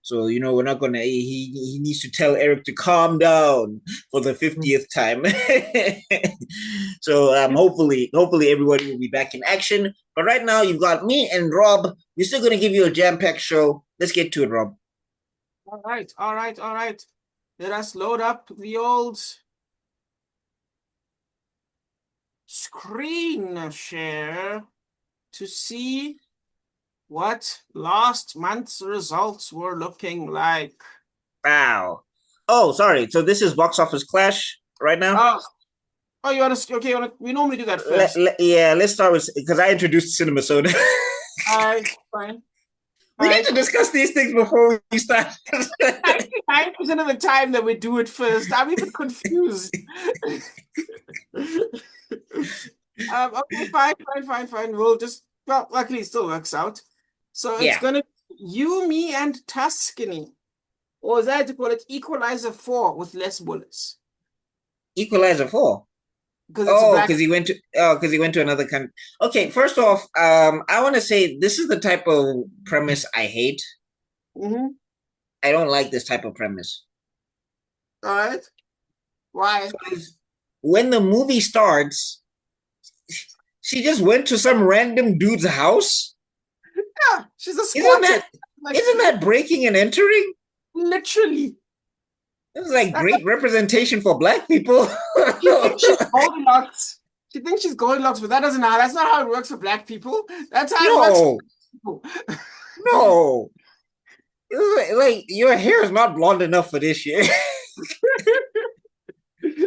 So we're not gonna. He needs to tell Eric to calm down for the 50th time. So hopefully everybody will be back in action. But right now you've got me and Rob. We're still gonna give you a jam-packed show. Let's get to it, Rob. All right, all right, all right. Let us load up the old screen share to see what last month's results were looking like. Wow. Oh, sorry. So this is Box Office Clash right now. Oh, oh, you want to? Okay, we normally do that first. Yeah, let's start with because I introduced cinema, so All right, fine. we All need right. to discuss these things before we start. 90% of the time that we do it first, I'm even confused. Okay, fine. We'll just, well, luckily it still works out. So it's Yeah, gonna be you, me, and Tuscany. Or is that to call it Equalizer 4 with less bullets? Equalizer 4. Because it's a Oh, black. because he went to another country. Okay, first off, I want to say this is the type of premise I hate. Mm-hmm. I don't like this type of premise. All right. Why? 'Cause when the movie starts, she just went to some random dude's house. Yeah, she's a Isn't squatter. that Like, isn't that breaking and entering? literally. This is like That's great representation for black people. She thinks she's Goldilocks. She thinks she's Goldilocks, but that's not how it works for black people. That's how it works for No, people. no. Like your hair is not blonde enough for this shit.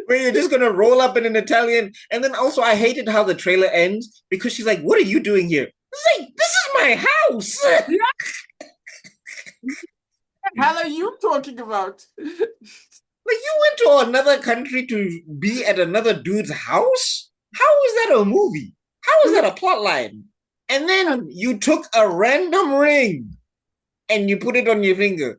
Where you're just gonna roll up in an Italian, and then also I hated how the trailer ends because she's like, "What are you doing here?" It's like, "This is my house." What the hell are you talking about? Like you went to another country to be at another dude's house? How is that a movie? How is that a plot line? And then you took a random ring and you put it on your finger.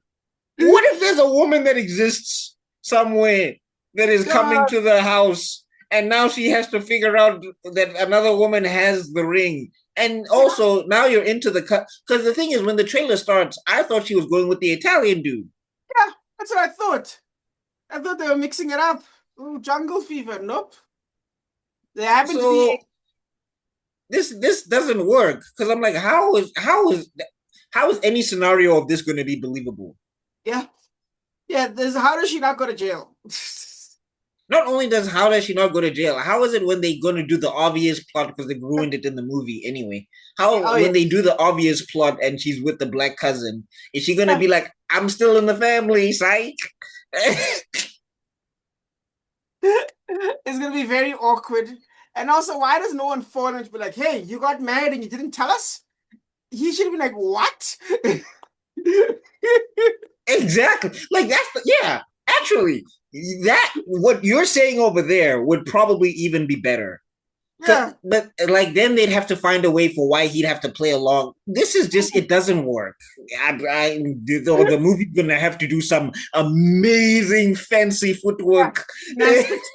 What if there's a woman that exists somewhere that is coming God. to the house and now she has to figure out that another woman has the ring? And also now you're into the cut because the thing is when the trailer starts, I thought she was going with the Italian dude. Yeah, that's what I thought. I thought they were mixing it up. Ooh, jungle fever. Nope. They happen to be. So this doesn't work because I'm like, how is any scenario of this going to be believable? Yeah. Yeah, how does she not go to jail? Not only how does she not go to jail, how is it when they going to do the obvious plot because they've ruined it in the movie anyway? How Oh, when yeah. they do the obvious plot and she's with the black cousin, is she going to be like, "I'm still in the family, psych"? It's gonna be very awkward. And also, why does no one phone and be like, "Hey, you got married and you didn't tell us"? He should have been like, "What?" Exactly. Like yeah. Actually, that what you're saying over there would probably even be better. Yeah. But like then they'd have to find a way for why he'd have to play along. This is just it doesn't work. The movie's gonna have to do some amazing fancy Yeah. footwork. Gymnastics.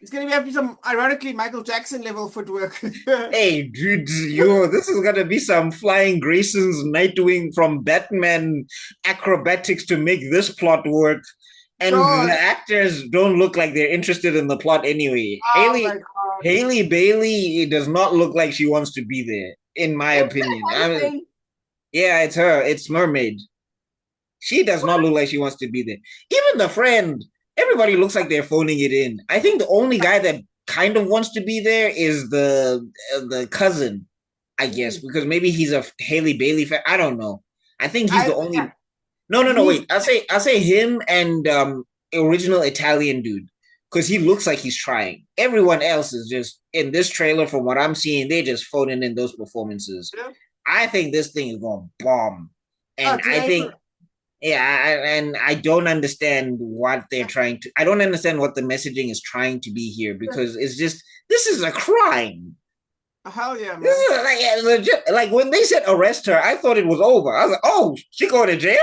It's gonna have to be some ironically Michael Jackson level footwork. Hey, dude, this is gonna be some flying Grayson's Nightwing from Batman acrobatics to make this plot work. And the God. actors don't look like they're interested in the plot anyway. Oh Haley my God. Haley Bailey does not look like she wants to be there, in my It's opinion. anything. Yeah, it's her. It's Mermaid. She does not look like she wants to be there. Even the friend, everybody looks like they're phoning it in. I think the only guy that kind of wants to be there is the cousin, I guess, because maybe he's a Haley Bailey fan. I don't know. I think he's the Yeah. only. No, no, He no. needs. Wait. I'll say him and original Italian dude because he looks like he's trying. Everyone else is just in this trailer. From what I'm seeing, they're just phoning in those performances. Yeah. I think this thing is going to bomb, Oh, and dude, I think and I don't understand what they're trying to. I don't understand what the messaging is trying to be here because it's just this is a crime. hell yeah, This man. is like legit. Like when they said arrest her, I thought it was over. I was like, oh, she going to jail.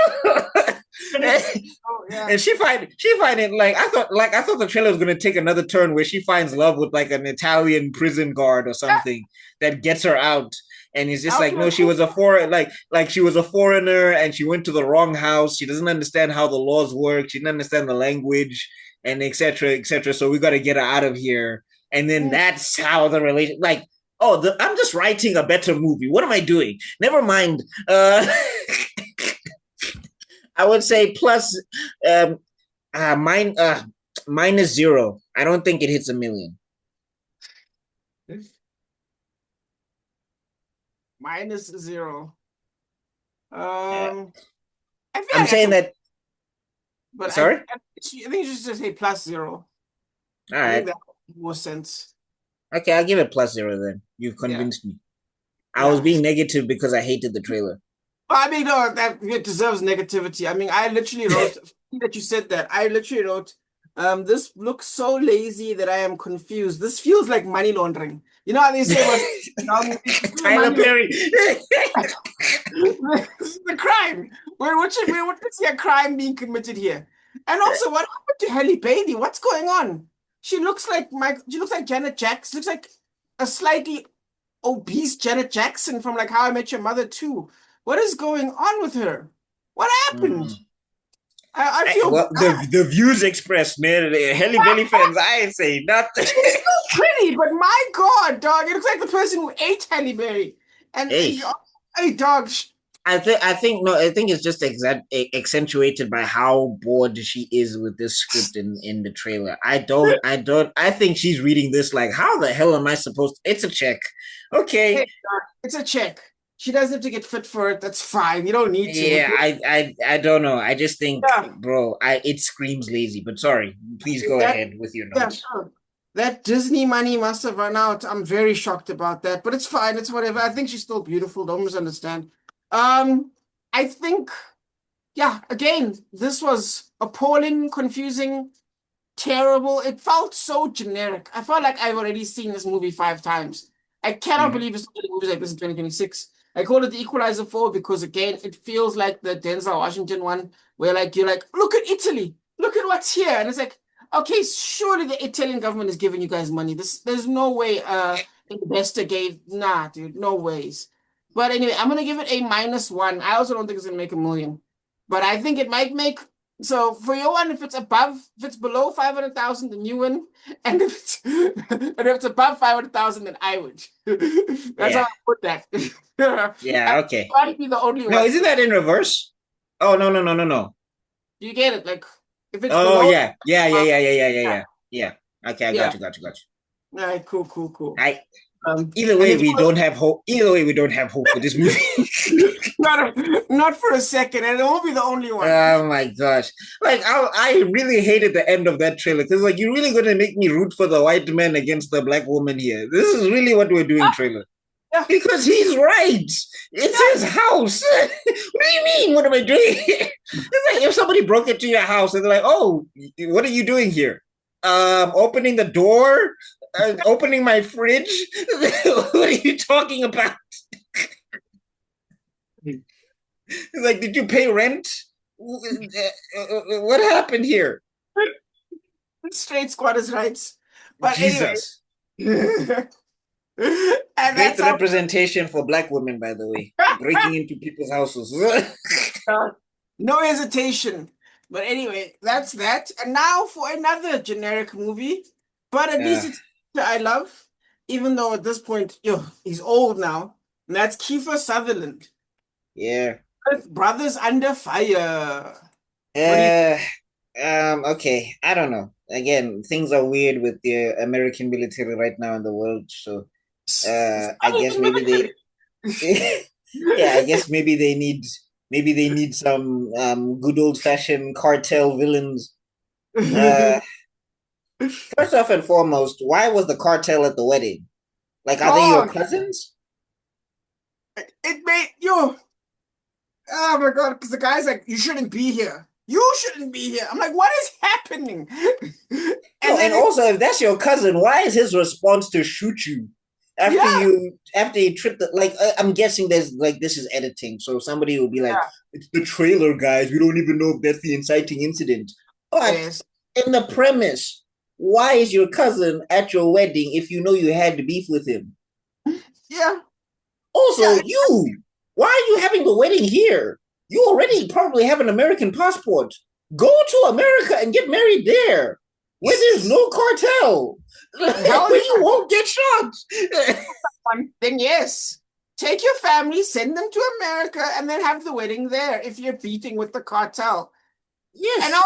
Oh yeah. And she find it like I thought the trailer was gonna take another turn where she finds love with like an Italian prison guard or Yeah. something that gets her out. And he's just That like, would be no, a she cool. was a foreign, like she was a foreigner, and she went to the wrong house. She doesn't understand how the laws work. She didn't understand the language, and etc. etc. So we got to get her out of here. And then Mm. that's how the relation, like, oh, I'm just writing a better movie. What am I doing? Never mind. I would say plus, um, mine, minus zero. I don't think it hits a million. Minus zero. Yeah. I feel I'm like that's saying a, that. but Sorry. I think you should just say plus zero. All I think right. that makes more sense. Okay, I'll give it plus zero then. You've Yeah, convinced me. I was yeah. being negative because I hated the trailer. I mean, no, that it deserves negativity. I mean, I literally wrote that you said that. I literally wrote, this looks so lazy that I am confused. This feels like money laundering. You know how they say was this is Tyler money laundering. Perry. This is the crime. We would see a crime being committed here. And also, what happened to Halle Bailey? What's going on? She looks like Janet Jackson. Looks like a slightly obese Janet Jackson from like How I Met Your Mother too. What is going on with her? What happened? Mm. I feel Well, the views expressed, man. The Halle Belly fans, I ain't say nothing. she's so pretty, but my God, dog, it looks like the person who ate Halle Berry. And Hey, hey, dog, I think it's just accentuated by how bored she is with this script in the trailer. I think she's reading this like, how the hell am I supposed to? It's a check. hey, Okay. dog, it's a check. She doesn't have to get fit for it. That's fine. You don't need to. Yeah, I don't know. I just think, Yeah, bro, it screams lazy. But sorry, please go that ahead with your yeah, notes. sure. That Disney money must have run out. I'm very shocked about that, but it's fine. It's whatever. I think she's still beautiful. Don't misunderstand. Um, I think, yeah, again, this was appalling, confusing, terrible. It felt so generic. I felt like I've already seen this movie 5 times. I cannot Mm-hmm. believe it's still movies like this in 2026. I call it the Equalizer 4 because again, it feels like the Denzel Washington one, where like you're like, look at Italy, look at what's here, and it's like, okay, surely the Italian government is giving you guys money. There's no way investor gave nah, dude, no ways. But anyway, I'm gonna give it a -1. I also don't think it's gonna make a million, but I think it might make so for your one, if it's below 500,000, then you win, and if it's above 500,000, then I win. That's how Yeah, I put that. yeah, I'm okay. trying to be the only No, one. isn't that in reverse? Oh no, no, no, no, no. Do you get it? Like if it's Oh below, yeah, yeah, yeah, uh, yeah, yeah, yeah, yeah, yeah, yeah. Yeah. Okay, I got yeah. you, got you, got you. All right, cool, cool, cool. I Um, Either and way, if you we don't have hope. Either way, we don't have hope for this movie. not for a second, and it won't be the only one. Oh my gosh! Like I really hated the end of that trailer because like you're really gonna make me root for the white man against the black woman here. This is really what we're doing, trailer. Yeah, Because he's right. It's yeah. his house. What do you mean? What am I doing? It's like if somebody broke into your house and they're like, "Oh, what are you doing here? Opening the door, opening my fridge. What are you talking about?" It's like, "Did you pay rent? What happened here?" Straight squatters' rights. But anyway, Jesus. and Great that's how. representation for black women, by the way, breaking into people's houses. No hesitation. But anyway, that's that. And now for another generic movie, but at least uh, it's that I love, even though at this point, yo, he's old now. And that's Kiefer Sutherland. yeah. Earth Brothers Under Fire. What do you Uh, okay, I don't know. Again, things are weird with the American military right now in the world. So, It's I not guess even maybe military. yeah, I guess maybe they need some good old fashioned cartel villains. Uh, First off and foremost, why was the cartel at the wedding? Like, are they your Dog, cousins? it made yo. Oh my God, because the guy's like, you shouldn't be here. You shouldn't be here. I'm like, what is happening? No, And and then also if that's your cousin, why is his response to shoot you yeah, after you trip the like? I'm guessing there's like this is editing, so somebody will be like, yeah, "It's the trailer, guys. We don't even know if that's the inciting incident." But yes, in the premise, why is your cousin at your wedding if you know you had beef with him? yeah. Also, Yeah. why are you having the wedding here? You already probably have an American passport. Go to America and get married there, where there's no cartel, Hell where you yeah. won't get shot. Then yes. Take your family, send them to America, and then have the wedding there if you're beating with the cartel. And Yes.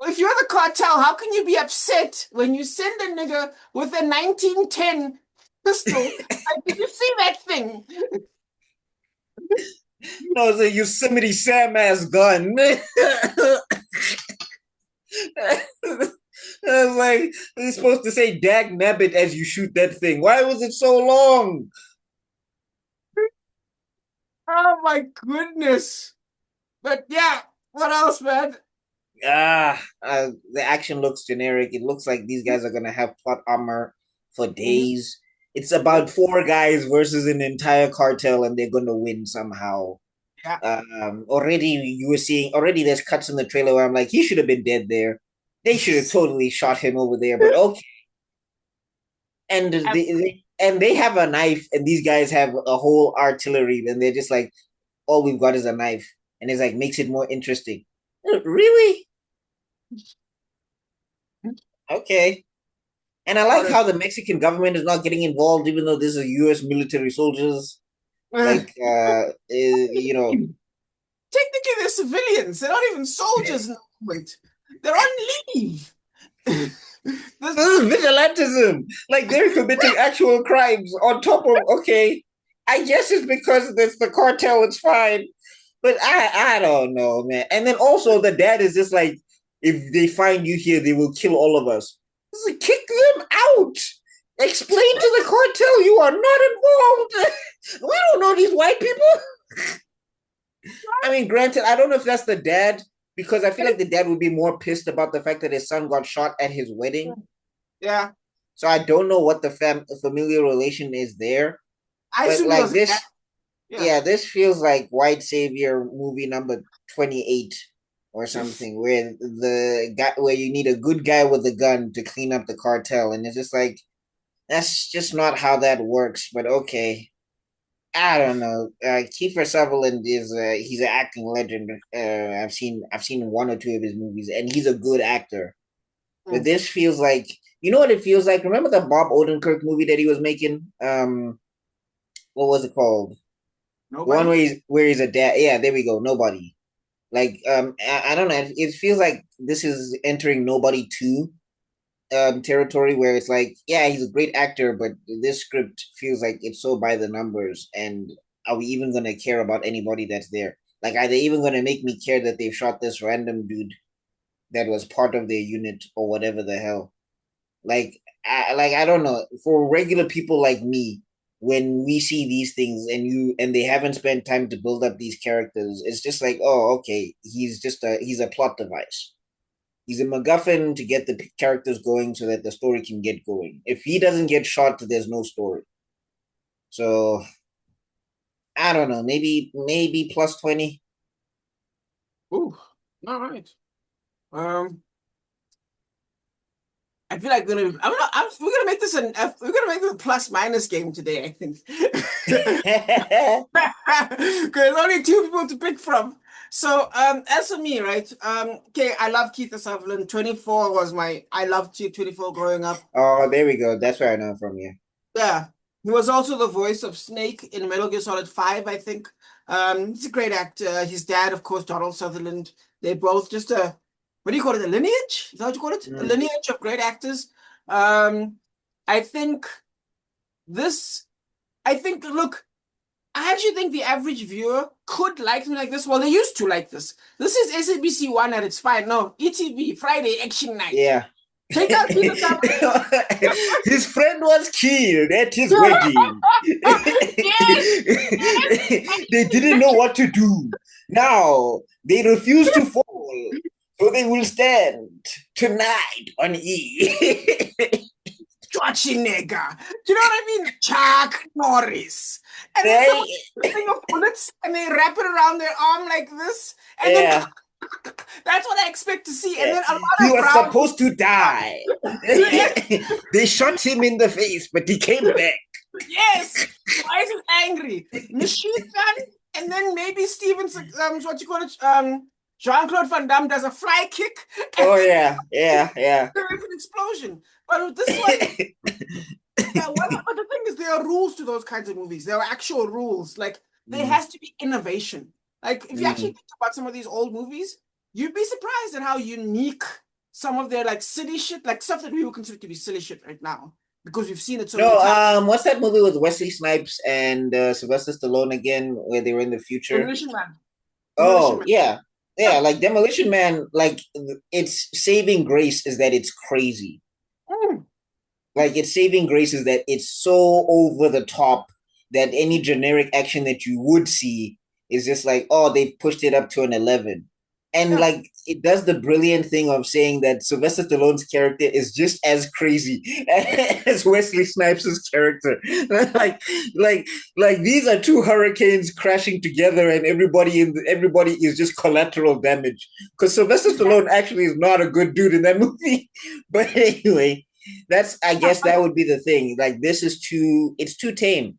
if you're the cartel, how can you be upset when you send a nigga with a 1910 pistol? Like, did you see that thing? No, it's a Yosemite Sam ass gun. I was like, you're supposed to say dag nabbit as you shoot that thing. Why was it so long? Oh my goodness. But yeah, what else, man? The action looks generic. It looks like these guys are gonna have plot armor for Mhm. days. It's about four guys versus an entire cartel, and they're gonna win somehow. Yeah. Already you were seeing already there's cuts in the trailer where I'm like, he should have been dead there. They should have totally shot him over there, but okay. And they have a knife, and these guys have a whole artillery, and they're just like, all we've got is a knife, and it's like makes it more interesting. Really? Okay. And I like how the Mexican government is not getting involved, even though this is U.S. military soldiers. Like, you know, Technically, they're civilians. They're not even soldiers in the moment. They're on leave. this is vigilantism. Like they're committing actual crimes on top of okay. I guess it's because it's the cartel, it's fine. But I don't know, man. And then also the dad is just like, if they find you here, they will kill all of us. Just like, kick them out. Explain to the cartel you are not involved. We don't know these white people. I mean, granted, I don't know if that's the dad because I feel like the dad would be more pissed about the fact that his son got shot at his wedding. Yeah, So I don't know what the familial relation is there. I But assume it like was. this, Yeah. yeah, this feels like white savior movie number 28 or something, where the guy where you need a good guy with a gun to clean up the cartel, and it's just like that's just not how that works. But okay, I don't know. Kiefer Sutherland is he's an acting legend. I've seen one or two of his movies, and he's a good actor. But Mm. this feels like you know what it feels like. Remember the Bob Odenkirk movie that he was making? What was it called? The one Nobody? where he's a dad. Yeah, there we go. Nobody. Like I don't know. It feels like this is entering Nobody 2 territory where it's like, yeah, he's a great actor, but this script feels like it's so by the numbers. And are we even gonna care about anybody that's there? Like, are they even gonna make me care that they've shot this random dude that was part of their unit or whatever the hell? I don't know. For regular people like me, when we see these things and they haven't spent time to build up these characters, it's just like, oh, okay, he's a plot device. He's a MacGuffin to get the characters going so that the story can get going. If he doesn't get shot, there's no story. So I don't know. Maybe plus 20. Ooh, all right. Um, I feel like we're gonna make this a plus minus game today, I think. Because only two people to pick from. So, as for me, right? Okay, I love Keith Sutherland. 24 was I loved 24 growing up. Oh, there we go. That's where I know from you. Yeah. He was also the voice of Snake in Metal Gear Solid 5, I think. He's a great actor. His dad, of course, Donald Sutherland. They're both just what do you call it? A lineage? Is that what you call it? A Mm. lineage of great actors. Um, I think this, look, I actually think the average viewer could like something like this. Well, they used to like this. This is SABC One at its fine. No, ETV, Friday Action Night. Yeah. Take out Peter Sutherland. His friend was killed at his wedding. Yes, They didn't know what to do. Now they refuse to fall, so they will stand tonight on E. Schwarzenegger. Do you know what I mean? Chuck Norris. And then Right? someone a thing of bullets and they wrap it around their arm like this. And then Yeah. that's what I expect to see. And Yeah. then a He lot of was brown. supposed to die. Yes. They shot him in the face, but he came back. Yes, twice as angry. Machine gun, and then maybe what you call it, Jean-Claude Van Damme does a fly kick, and Oh then yeah, yeah, yeah. there is an explosion. But with this one, yeah, well, but the thing is, there are rules to those kinds of movies. There are actual rules. Like there Mm, has to be innovation. Like if you actually mm. think about some of these old movies, you'd be surprised at how unique some of their like silly shit, like stuff that we would consider to be silly shit right now, because we've seen it so many No, times. what's that movie with Wesley Snipes and Sylvester Stallone again, where they were in the future? Demolition Man. Demolition Oh Man. yeah, yeah. Yeah. Like Demolition Man, like its saving grace is that it's crazy. Mm. Like its saving grace is that it's so over the top that any generic action that you would see is just like, oh, they pushed it up to an 11. And Yeah. like it does the brilliant thing of saying that Sylvester Stallone's character is just as crazy as Wesley Snipes' character. like, like, like these are two hurricanes crashing together, and everybody is just collateral damage. Because Sylvester Stallone actually is not a good dude in that movie. But anyway, that's I Yeah. guess that would be the thing. Like this is too it's too tame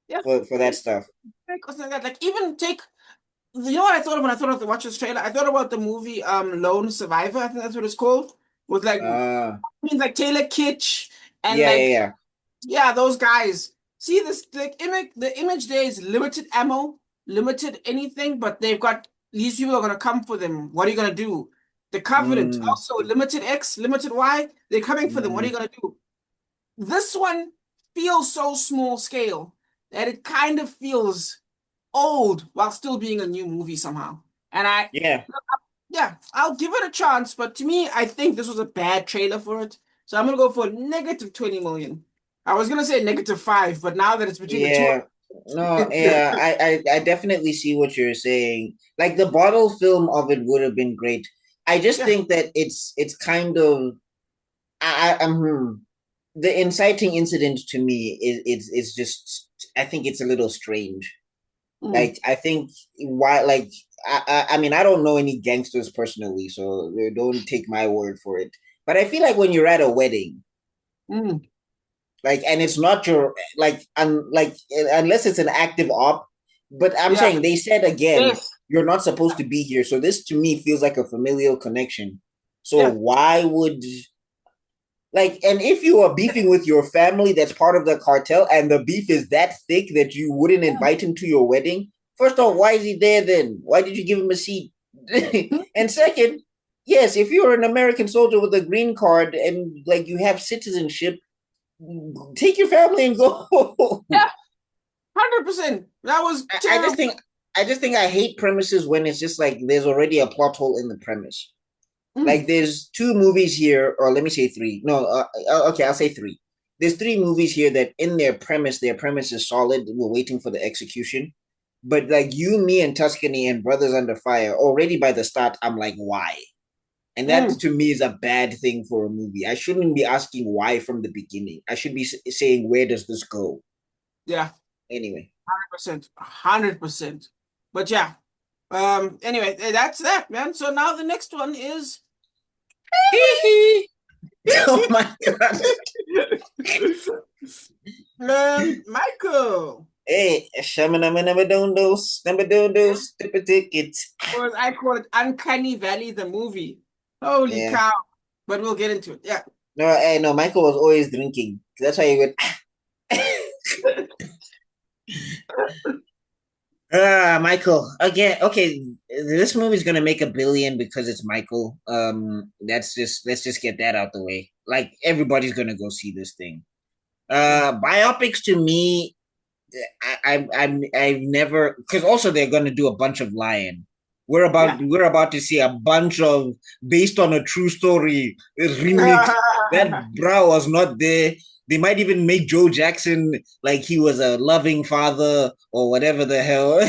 Yeah. for that stuff. Like that. Like even take you know what I thought of when I thought of the watch this trailer? I thought about the movie Lone Survivor, I think that's what it's called. With like means like Taylor Kitsch and Yeah, yeah, like yeah. yeah, those guys. See this the image there is limited ammo, limited anything, but they've got these people are gonna come for them. What are you gonna do? The Covenant, Mm, also limited X, limited Y, they're coming for them. What are mm. you gonna do? This one feels so small scale that it kind of feels old while still being a new movie somehow. And Yeah. yeah, I'll give it a chance, but to me, I think this was a bad trailer for it. So I'm gonna go for negative 20 million. I was gonna say negative five, but now that it's between the two, Yeah. No, it, yeah, I definitely see what you're saying. Like the bottle film of it would have been great. I just yeah, think that it's kind of the inciting incident to me is just I think it's a little strange. mm, Like I think why like I mean I don't know any gangsters personally, so don't take my word for it. But I feel like when you're at a wedding, mm, like and it's not your like unless it's an active op, but I'm yeah, saying they said again yes, you're not supposed to be here. So this to me feels like a familial connection. So yeah, why would like, and if you are beefing with your family that's part of the cartel and the beef is that thick that you wouldn't invite him to your wedding, first off, why is he there then? Why did you give him a seat? And second, yes, if you're an American soldier with a green card and like you have citizenship, take your family and go. yeah, 100%. That was I just terrible. think I hate premises when it's just like there's already a plot hole in the premise. Like Mm, there's two movies here, or let me say three. No, okay, I'll say three. There's three movies here that in their premise is solid. We're waiting for the execution. But like you, me, and Tuscany and Brothers Under Fire, already by the start, I'm like, why? And that mm, to me is a bad thing for a movie. I shouldn't be asking why from the beginning. I should be saying, where does this go? yeah, Anyway. 100%, 100%. But yeah, anyway, that's that, man. So now the next one is Oh my God. Michael, Hey, shamana number don't dos, tickets. or as I call it, Uncanny Valley, the movie. Holy Yeah. cow. But we'll get into it. Yeah. No, no, Michael was always drinking. That's why he would. Michael. Again, okay. This movie's gonna make 1 billion because it's Michael. That's just let's just get that out the way. Like everybody's gonna go see this thing. Mm. Biopics to me, I've never because also they're gonna do a bunch of Lion. Yeah. We're about to see a bunch of based on a true story remix. That bra was not there. They might even make Joe Jackson like he was a loving father or whatever the hell.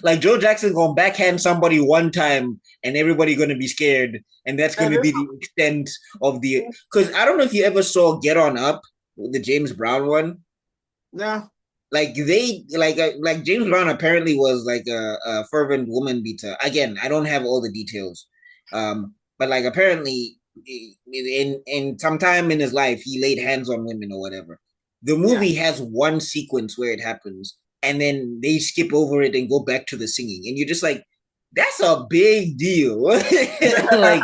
Like Joe Jackson gonna backhand somebody one time and everybody gonna be scared, and that's And gonna this be the extent of the. Because I don't know if you ever saw Get On Up, the James Brown one. yeah. Like like James Brown apparently was like a fervent woman beater. Again, I don't have all the details, but like apparently in sometime in his life he laid hands on women or whatever. The Yeah. movie has one sequence where it happens, and then they skip over it and go back to the singing, and you're just like, that's a big deal. Like,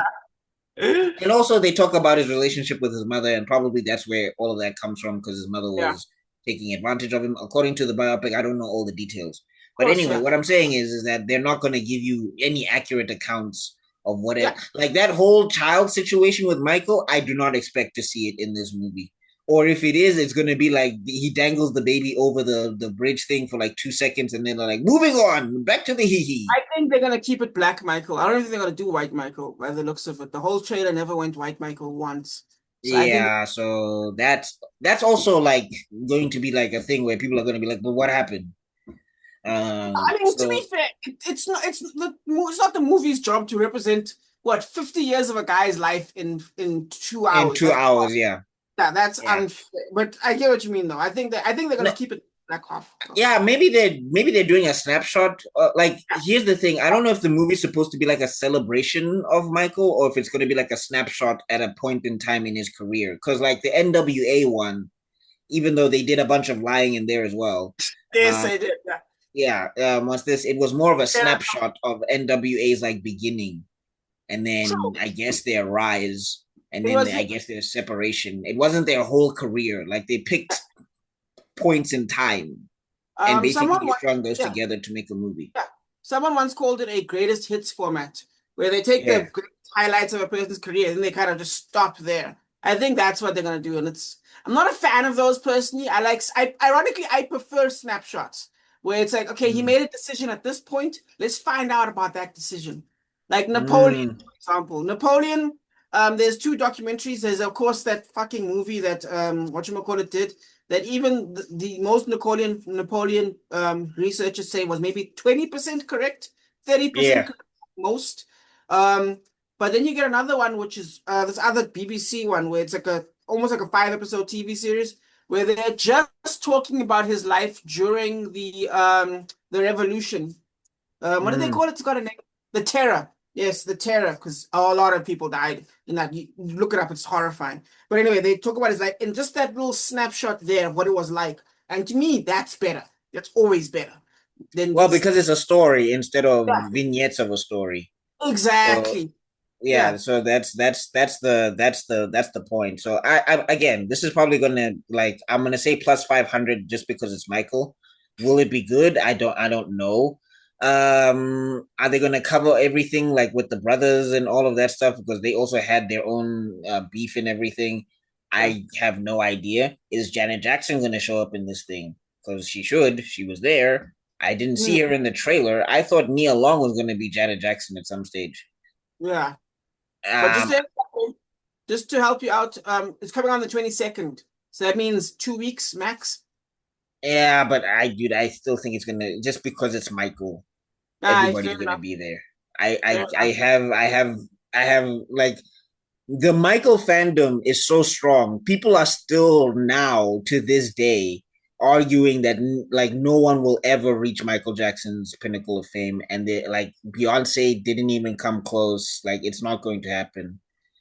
and also they talk about his relationship with his mother, and probably that's where all of that comes from because his mother Yeah, of was taking advantage of him. According to the biopic, I don't know all the details, but course, anyway, yeah. what I'm saying is that they're not going to give you any accurate accounts of what Yeah. it like that whole child situation with Michael. I do not expect to see it in this movie. Or if it is, it's gonna be like he dangles the baby over the bridge thing for like 2 seconds, and then they're like, "Moving on, back to the hee hee." I think they're gonna keep it Black Michael. I don't think they're gonna do White Michael by the looks of it. The whole trailer never went White Michael once. So I think Yeah, so that's also like going to be like a thing where people are going to be like, "But what happened?" I mean, to be So fair, it's not the movie's job to represent what 50 years of a guy's life in two in hours. two That's hours, yeah, that's yeah. unfair. But I get what you mean, though. I think they're gonna No, keep it Black off. yeah, maybe they're doing a snapshot. Like, here's the thing: I don't know if the movie's supposed to be like a celebration of Michael, or if it's going to be like a snapshot at a point in time in his career. Because like the NWA one, even though they did a bunch of lying in there as well. Yes, Um, I did. Yeah. yeah, once this, it was more of a Yeah, snapshot of NWA's like beginning, and then true. I guess their rise, and It then was I guess their separation. It wasn't their whole career. Like they picked points in time and someone basically once, strung those yeah. together to make a movie. Yeah. Someone once called it a greatest hits format, where they take the Yeah. great highlights of a person's career and they kind of just stop there. I think that's what they're gonna do, and I'm not a fan of those personally. Ironically I prefer snapshots where it's like, okay, he Mm. made a decision at this point. Let's find out about that decision. Like Napoleon, Mm. for example. Napoleon. There's two documentaries. There's of course that fucking movie that whatchamacallit did that even the most Napoleon researchers say was maybe 20% correct, 30% Yeah. correct most. Um, but then you get another one, which is this other BBC one where it's like a almost like a 5 episode TV series where they're just talking about his life during the revolution. What do they Mm. call it? It's got a name. The Terror. Yes, the Terror, because a lot of people died. And that you look it up, it's horrifying. But anyway, they talk about his life in just that little snapshot there of what it was like. And to me, that's better. That's always better than Well, these. because it's a story instead of Exactly. vignettes of a story. So Exactly. yeah, Yeah. so that's the point. So I again, this is probably gonna like I'm gonna say plus 500 just because it's Michael. Will it be good? I don't know. Are they gonna cover everything like with the brothers and all of that stuff because they also had their own beef and everything? Yeah. I have no idea. Is Janet Jackson gonna show up in this thing? Because she should. She was there. I didn't see Mm, her in the trailer. I thought Nia Long was gonna be Janet Jackson at some stage. yeah. But Um, just to help you out, it's coming on the 22nd. So that means 2 weeks max. yeah, but dude, I still think it's gonna just because it's Michael, Ah, fair everybody's gonna enough. be there. I, Fair I, I enough. have, I have, I have like the Michael fandom is so strong. People are still now to this day arguing that like no one will ever reach Michael Jackson's pinnacle of fame, and they like Beyonce didn't even come close. Like it's not going to happen.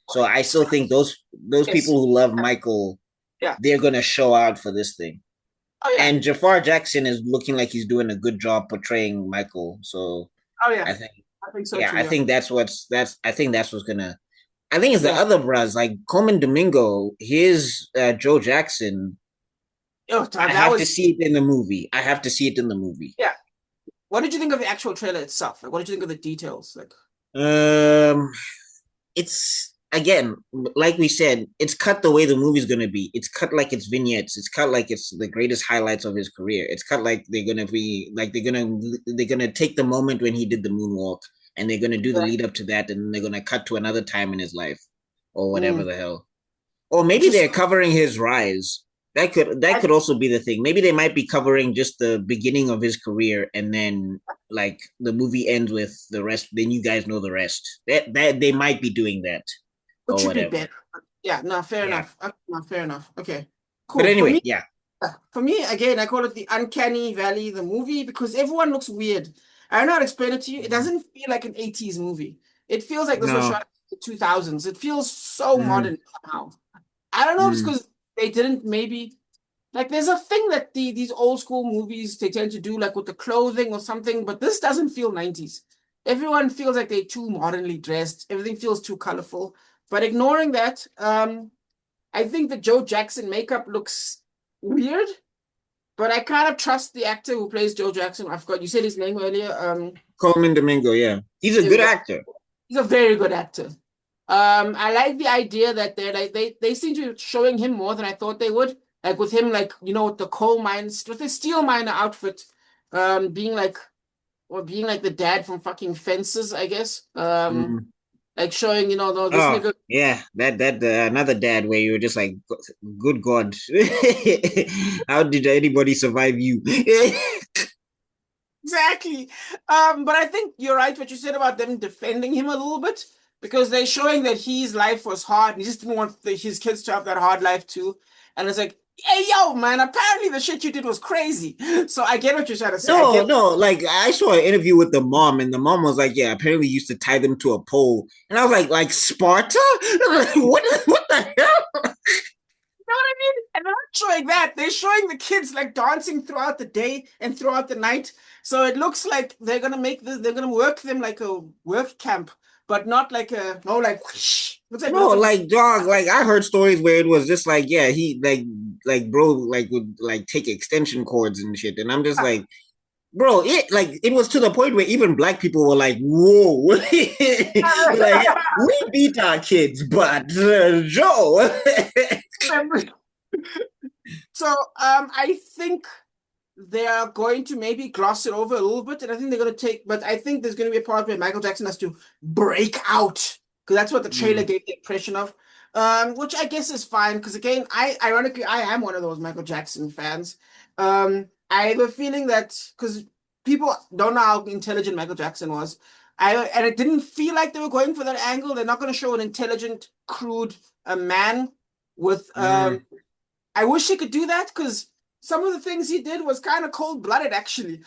So I still think those Yes. people who love Michael, Yeah. they're gonna show out for this thing. Oh yeah. And Jafar Jackson is looking like he's doing a good job portraying Michael. So Oh yeah. I think, I think so yeah, too. I Yeah. think that's what's gonna. I think it's the Yeah. other bros like Coleman Domingo. His Joe Jackson. Oh, I that have to was see it in the movie. I have to see it in the movie. yeah. What did you think of the actual trailer itself? Like, what did you think of the details? Like, Um, it's again, like we said, it's cut the way the movie's gonna be. It's cut like it's vignettes. It's cut like it's the greatest highlights of his career. It's cut like they're gonna take the moment when he did the moonwalk and they're gonna do the yeah. lead up to that, and then they're gonna cut to another time in his life or whatever Mm, the hell. Or maybe they're interesting. covering his rise. That could I, also be the thing. Maybe they might be covering just the beginning of his career, and then like the movie ends with the rest. Then you guys know the rest. That they might be doing that which or should be whatever. better. Yeah. No, fair Yeah. enough. No, fair enough. Okay. But Cool. anyway, yeah. For me, again, I call it the Uncanny Valley, the movie, because everyone looks weird. I don't know how to explain it to you. It doesn't feel like an 80s movie. It feels like this was No. shot in the 2000s. It feels so Mm, modern somehow. I don't know if it's mm, because they didn't maybe. Like there's a thing that these old school movies they tend to do, like with the clothing or something, but this doesn't feel 90s. Everyone feels like they're too modernly dressed. Everything feels too colorful. But ignoring that, I think the Joe Jackson makeup looks weird, but I kind of trust the actor who plays Joe Jackson. I forgot you said his name earlier. Coleman Domingo, yeah. He's a There we good go. actor. He's a very good actor. I like the idea that they're like they seem to be showing him more than I thought they would. Like with him, like with the coal mines, with the steel miner outfit, being like being like the dad from fucking Fences, I guess. Mm. Like showing no, this Oh, nigga. yeah, that another dad where you were just like, good God, how did anybody survive you? Exactly. But I think you're right what you said about them defending him a little bit because they're showing that his life was hard. He just didn't want his kids to have that hard life too. And it's like, hey, yo, man, apparently the shit you did was crazy. So I get what you're trying to say. I No, get. no, like I saw an interview with the mom, and the mom was like, "Yeah, apparently used to tie them to a pole," and I was like Sparta? Like, what the hell? You know what I mean? And they're not showing that. They're showing the kids like dancing throughout the day and throughout the night. So it looks like they're gonna make this, they're gonna work them like a work camp, but not like a no, like whoosh. Looks like No, nothing. like dog, like I heard stories where it was just like, yeah, he like bro like would like take extension cords and shit, and I'm just like, bro, it was to the point where even black people were like, "Whoa!" Like we beat our kids, but Joe. So I think they are going to maybe gloss it over a little bit, and I think they're going to take. But I think there's going to be a part where Michael Jackson has to break out because that's what the trailer Mm, gave the impression of. Which I guess is fine because again, I am one of those Michael Jackson fans. I have a feeling that because people don't know how intelligent Michael Jackson was, and it didn't feel like they were going for that angle. They're not going to show an intelligent, crude man with mm, I wish he could do that because some of the things he did was kind of cold-blooded, actually,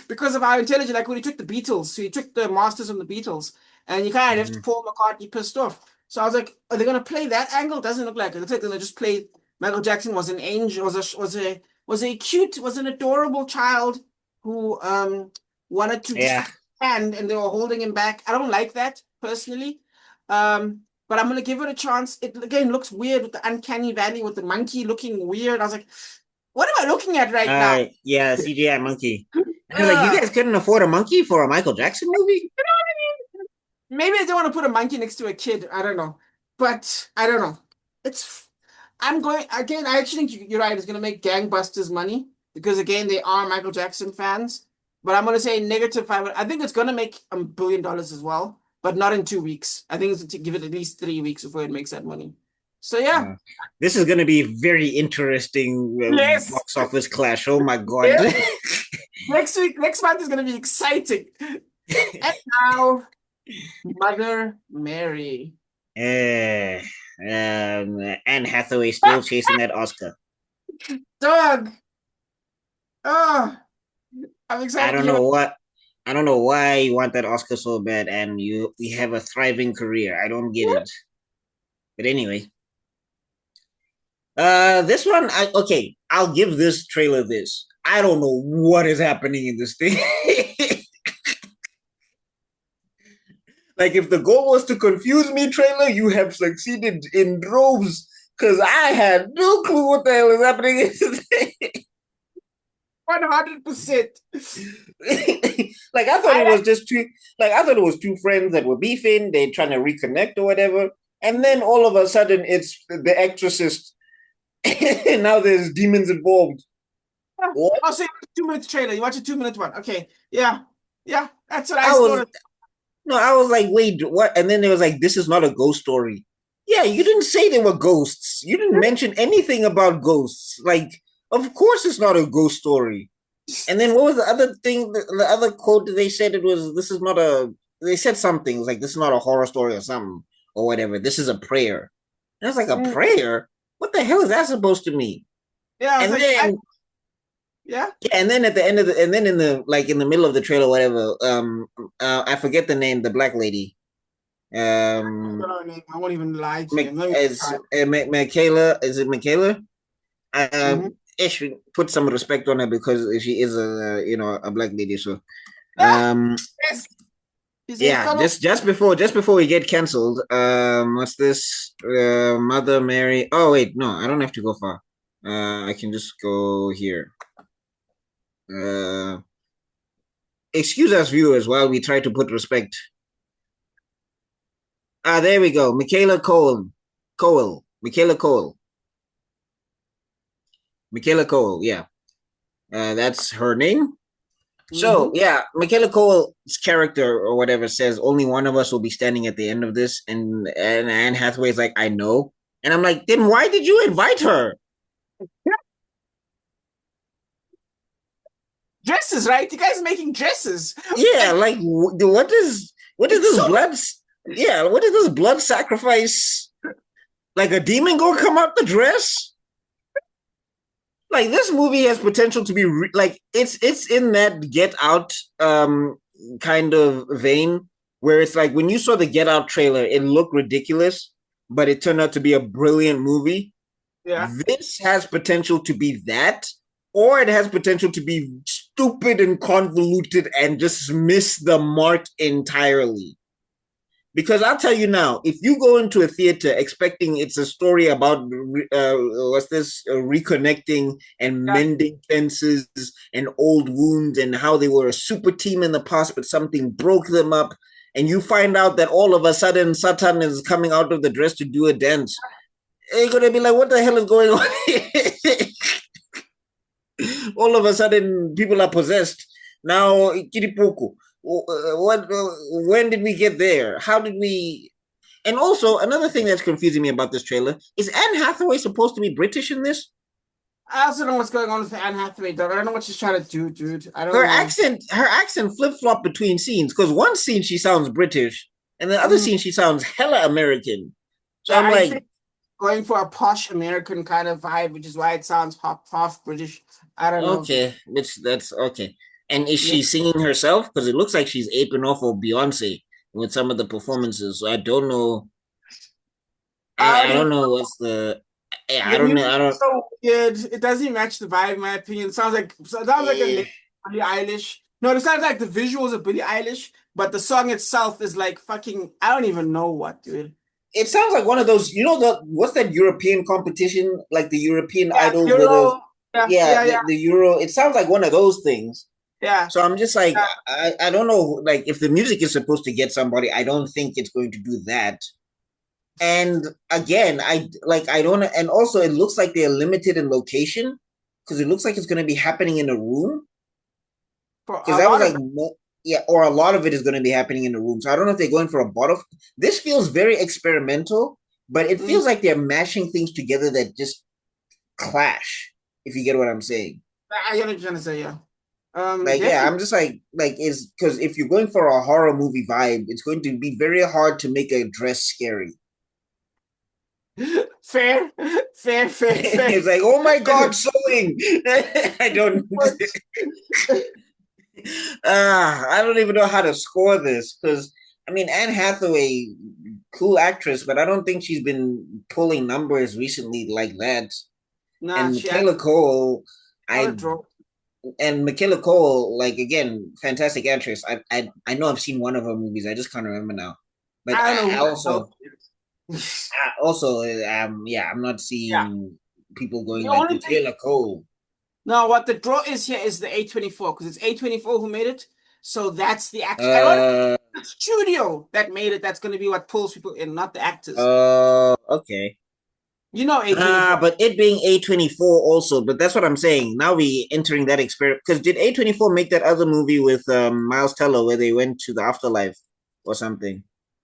because of how intelligent. Like when he took the Beatles, so he took the masters from the Beatles, and he kind of left mm. Paul McCartney pissed off. So I was like, are they gonna play that angle? Doesn't look like it. It looks like they're gonna just play Michael Jackson was an angel, was a cute, was an adorable child who wanted to just Yeah. have a hand, and they were holding him back. I don't like that personally. But I'm gonna give it a chance. It again looks weird with the uncanny valley with the monkey looking weird. I was like, what am I looking at right now? Yeah, CGI monkey. And I was like, you Uh, guys couldn't afford a monkey for a Michael Jackson movie? maybe I don't want to put a monkey next to a kid. I don't know. But I don't know. It's I'm going again, I actually think you're right. It's gonna make gangbusters money because again they are Michael Jackson fans. But I'm gonna say negative 5. I think it's gonna make $1 billion as well, but not in 2 weeks. I think it's to give it at least 3 weeks before it makes that money. So yeah. Uh, this is going to be a very interesting Yes. box office clash. Oh my God. Yes. Next month is going to be exciting. And now, Mother Mary. Eh, Anne Hathaway still chasing that Oscar. Doug. Oh, I'm I excited to don't hear know what. what. I don't know why you want that Oscar so bad, and you have a thriving career. I don't get it. But anyway, this one, okay, I'll give this trailer this. I don't know what is happening in this thing. Like, if the goal was to confuse me, trailer, you have succeeded in droves. Because I had no clue what the hell is happening in this thing. 100%. Like, I thought it I was just two. Like, I thought it was two friends that were beefing. They're trying to reconnect or whatever. And then all of a sudden, it's the Exorcist. And now there's demons involved. What? I'll say 2 minutes trailer. You watch a 2 minute one. Okay. Yeah. Yeah. That's what I I was thought. No, I was like, wait, what? And then there was like, this is not a ghost story. Yeah, you didn't say there were ghosts. You didn't mention anything about ghosts. Like, of course it's not a ghost story. And then what was the other thing? The other quote that they said it was, this is not a, they said something. It was like, this is not a horror story or something or whatever. This is a prayer. And I was like, a Mm, prayer? What the hell is that supposed to mean? yeah. I was And like, then yeah. yeah, and then at the end of the, and then in the like in the middle of the trailer, whatever. I forget the name. The black lady. I Um, won't even lie to you. I'm not even Is trying. Michaela? Is it Michaela? Mhm. Ish, put some respect on her because she is a black lady. So Ah, um, yes, he's a yeah, fellow. just before we get canceled, what's this? Mother Mary. Oh wait, no, I don't have to go far. I can just go here. Uh, excuse us, viewers, while we try to put respect. Ah, there we go. Michaela Cole. Yeah, that's her name. So Mm-hmm. yeah, Michaela Cole's character or whatever says only one of us will be standing at the end of this, and Anne Hathaway's like, I know, and I'm like, then why did you invite her? Dresses, right? You guys are making dresses. Yeah, Like, like what is it's this so blood? Yeah, what is this blood sacrifice? Like a demon gonna come out the dress? Like this movie has potential to be like it's in that Get Out kind of vein where it's like when you saw the Get Out trailer, it looked ridiculous, but it turned out to be a brilliant movie. yeah. This has potential to be that, or it has potential to be stupid and convoluted and just miss the mark entirely. Because I'll tell you now, if you go into a theater expecting it's a story about reconnecting and Yeah. mending fences and old wounds and how they were a super team in the past, but something broke them up, and you find out that all of a sudden Satan is coming out of the dress to do a dance, you're gonna be like, "What the hell is going on?" All of a sudden, people are possessed. Now, Kiripuku, what? When did we get there? How did we? And also, another thing that's confusing me about this trailer is Anne Hathaway supposed to be British in this? I also don't know what's going on with Anne Hathaway, though. I don't know what she's trying to do, dude. I don't Her know. accent, her accent flip flop between scenes. Because one scene she sounds British, and the other Mm. scene she sounds hella American. So I'm I like, think going for a posh American kind of vibe, which is why it sounds half British. I don't know, dude. okay, which that's okay. And is Yeah. she singing herself? Because it looks like she's aping off of Beyonce with some of the performances. So I don't know. I Um, don't know what's the. Yeah, I the don't know. music I is don't. so weird. It doesn't match the vibe, in my opinion. It sounds like a Eh. late Billie Eilish. No, it sounds like the visuals of Billie Eilish, but the song itself is like fucking. I don't even know what, dude. It sounds like one of those. You know the what's that European competition? Like the European Yeah, idols where the Euro. Yeah, yeah yeah, yeah, the Euro. It sounds like one of those things. yeah. So I'm just like Yeah. I don't know. Like if the music is supposed to get somebody, I don't think it's going to do that. And again, I don't. And also, it looks like they're limited in location because it looks like it's going to be happening in a room. For Because a I was lot like, of no, yeah, or a lot of it is going to be happening in the room. So I don't know if they're going for a bottle. This feels very experimental, but it mm, feels like they're mashing things together that just clash. If you get what I'm saying, I get what you're trying to say, yeah. like yeah, Definitely I'm just like is because if you're going for a horror movie vibe, it's going to be very hard to make a dress scary. fair, fair, fair, fair. It's like, oh my god, sewing. I don't. I don't even know how to score this because I mean Anne Hathaway, cool actress, but I don't think she's been pulling numbers recently like that. Nah, And she had Michaela Cole, not a I draw. and Michaela Cole, like again, fantastic actress. I know I've seen one of her movies. I just can't remember now. But I don't know I who the hell also she is. I also yeah, I'm not Yeah. seeing people going The like only thing Michaela Cole. No, what the draw is here is the A24 because it's A24 who made it. So that's the act. I don't Uh the studio that made it. That's going to be what pulls people in, not the actors. okay. You know A24. But it being A24 also, but that's what I'm saying. Now we entering that experiment because did A24 make that other movie with Miles Teller where they went to the afterlife or something?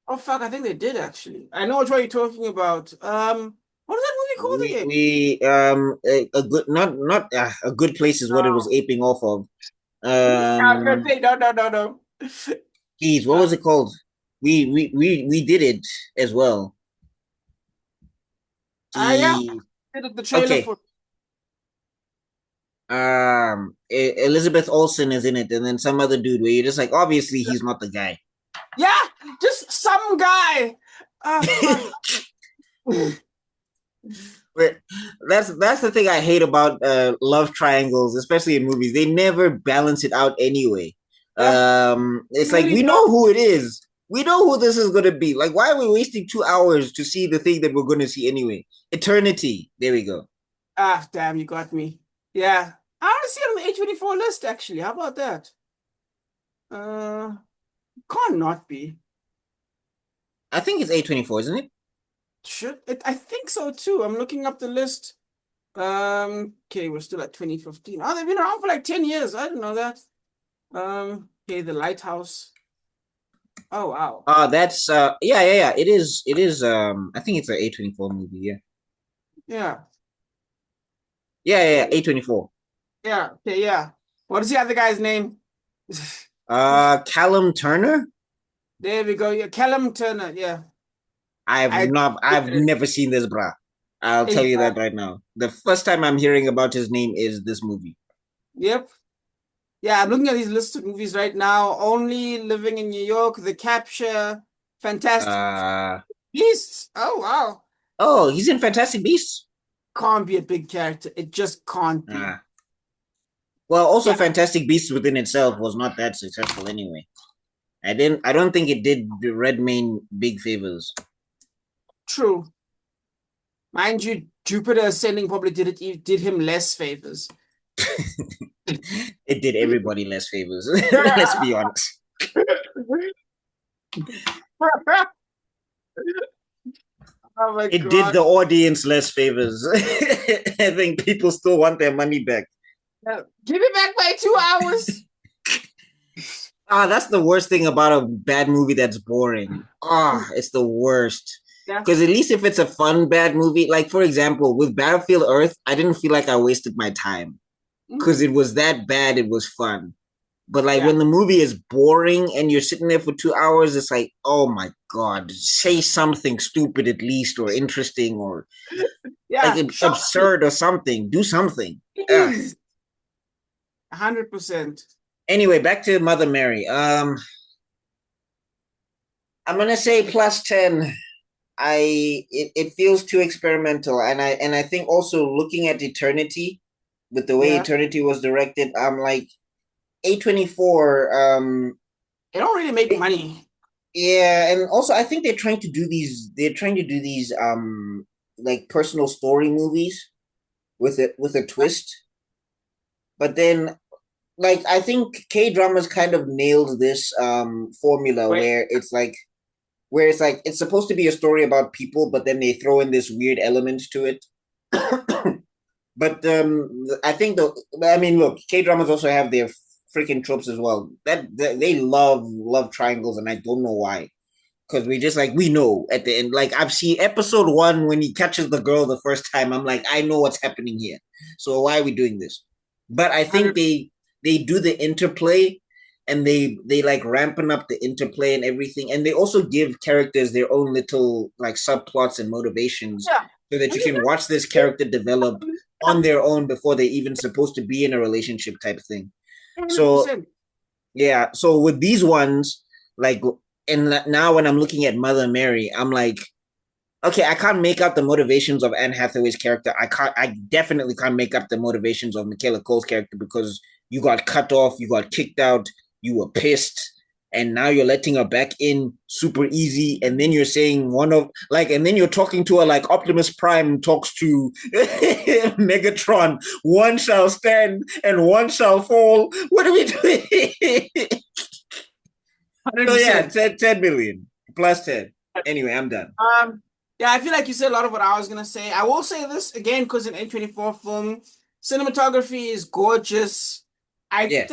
Oh fuck, I think they did actually. I know what you're talking about. What is that movie called again? A good not a good place is what it was No. aping off of. I was gonna say no, no, no, no. Geez, what Uh, was it called? We did it as well. yeah, The did the trailer okay. for. Elizabeth Olsen is in it, and then some other dude where you're just like, obviously he's not the guy. Yeah, just some guy. Oh fuck. But that's the thing I hate about love triangles, especially in movies. They never balance it out anyway. Yeah, It's you like really we know don't. who it is. We know who this is gonna be. Like, why are we wasting 2 hours to see the thing that we're gonna see anyway? Eternity. There we go. Ah, damn, you got me. Yeah. I want to see it on the A24 list, actually. How about that? Uh, can't not be. I think it's A24, isn't it? Should it? I think so too. I'm looking up the list. Okay, we're still at 2015. Oh, they've been around for like 10 years. I didn't know that. Okay, The Lighthouse. Oh, wow. That's yeah. It is I think it's an A24 movie, yeah. Yeah. Yeah, A24. Yeah. Okay, yeah. What is the other guy's name? Callum Turner? There we go. Yeah, Callum Turner. Yeah. I I've never seen this, bruh. I'll tell Hey, you that right now. The first time I'm hearing about his name is this movie. yep. Yeah, I'm looking at these lists of movies right now. Only Living in New York, The Capture, Fantastic Uh Beasts. Oh, wow. oh, he's in Fantastic Beasts. Can't be a big character. It just can't be. Uh, well, also Yeah, Fantastic Beasts within itself was not that successful anyway. I don't think it did the Redmayne big favors. true. Mind you, Jupiter Ascending probably did him less favors. It did everybody less favors. Let's Oh be honest. my It did God. the audience less favors. I think people still want their money back. Give it back by 2 hours. That's the worst thing about a bad movie that's boring. It's the worst. Yeah. Because at least if it's a fun bad movie, like for example, with Battlefield Earth, I didn't feel like I wasted my time because Mm. it was that bad. It was fun. But like Yeah. when the movie is boring and you're sitting there for 2 hours, it's like, oh my god, say something stupid at least, or interesting, or like Yeah. Shock me. absurd or something. Do something. Ugh. Please. 100%. Anyway, back to Mother Mary. I'm gonna say +10. It feels too experimental, and I think also looking at Eternity, with the way Yeah. Eternity was directed, I'm like A24. They don't really make money. Yeah, and also I think they're trying to do these. They're trying to do these like personal story movies with a twist, but then like I think K dramas kind of nailed this formula Wait, where it's like it's supposed to be a story about people, but then they throw in this weird element to it. But I think I mean, look, K dramas also have their freaking tropes as well. That they love triangles, and I don't know why. Because we just like we know at the end. Like I've seen episode one when he catches the girl the first time. I'm like, I know what's happening here. So why are we doing this? But I think 100. they do the interplay, and they like ramping up the interplay and everything, and they also give characters their own little like subplots and motivations Yeah. so that you can watch this character develop on their own before they're even supposed to be in a relationship type thing. So 100%. yeah, so with these ones, like, and now when I'm looking at Mother Mary, I'm like, okay, I can't make out the motivations of Anne Hathaway's character. I definitely can't make up the motivations of Michaela Cole's character because you got cut off, you got kicked out, you were pissed, and now you're letting her back in super easy, and then you're saying one of like, and then you're talking to her like Optimus Prime talks to Megatron. One shall stand and one shall fall. What are we doing? So yeah, 100%. 10 million +10. Anyway, I'm done. Yeah, I feel like you said a lot of what I was gonna say. I will say this again because an A24 film, cinematography is gorgeous. Yeah.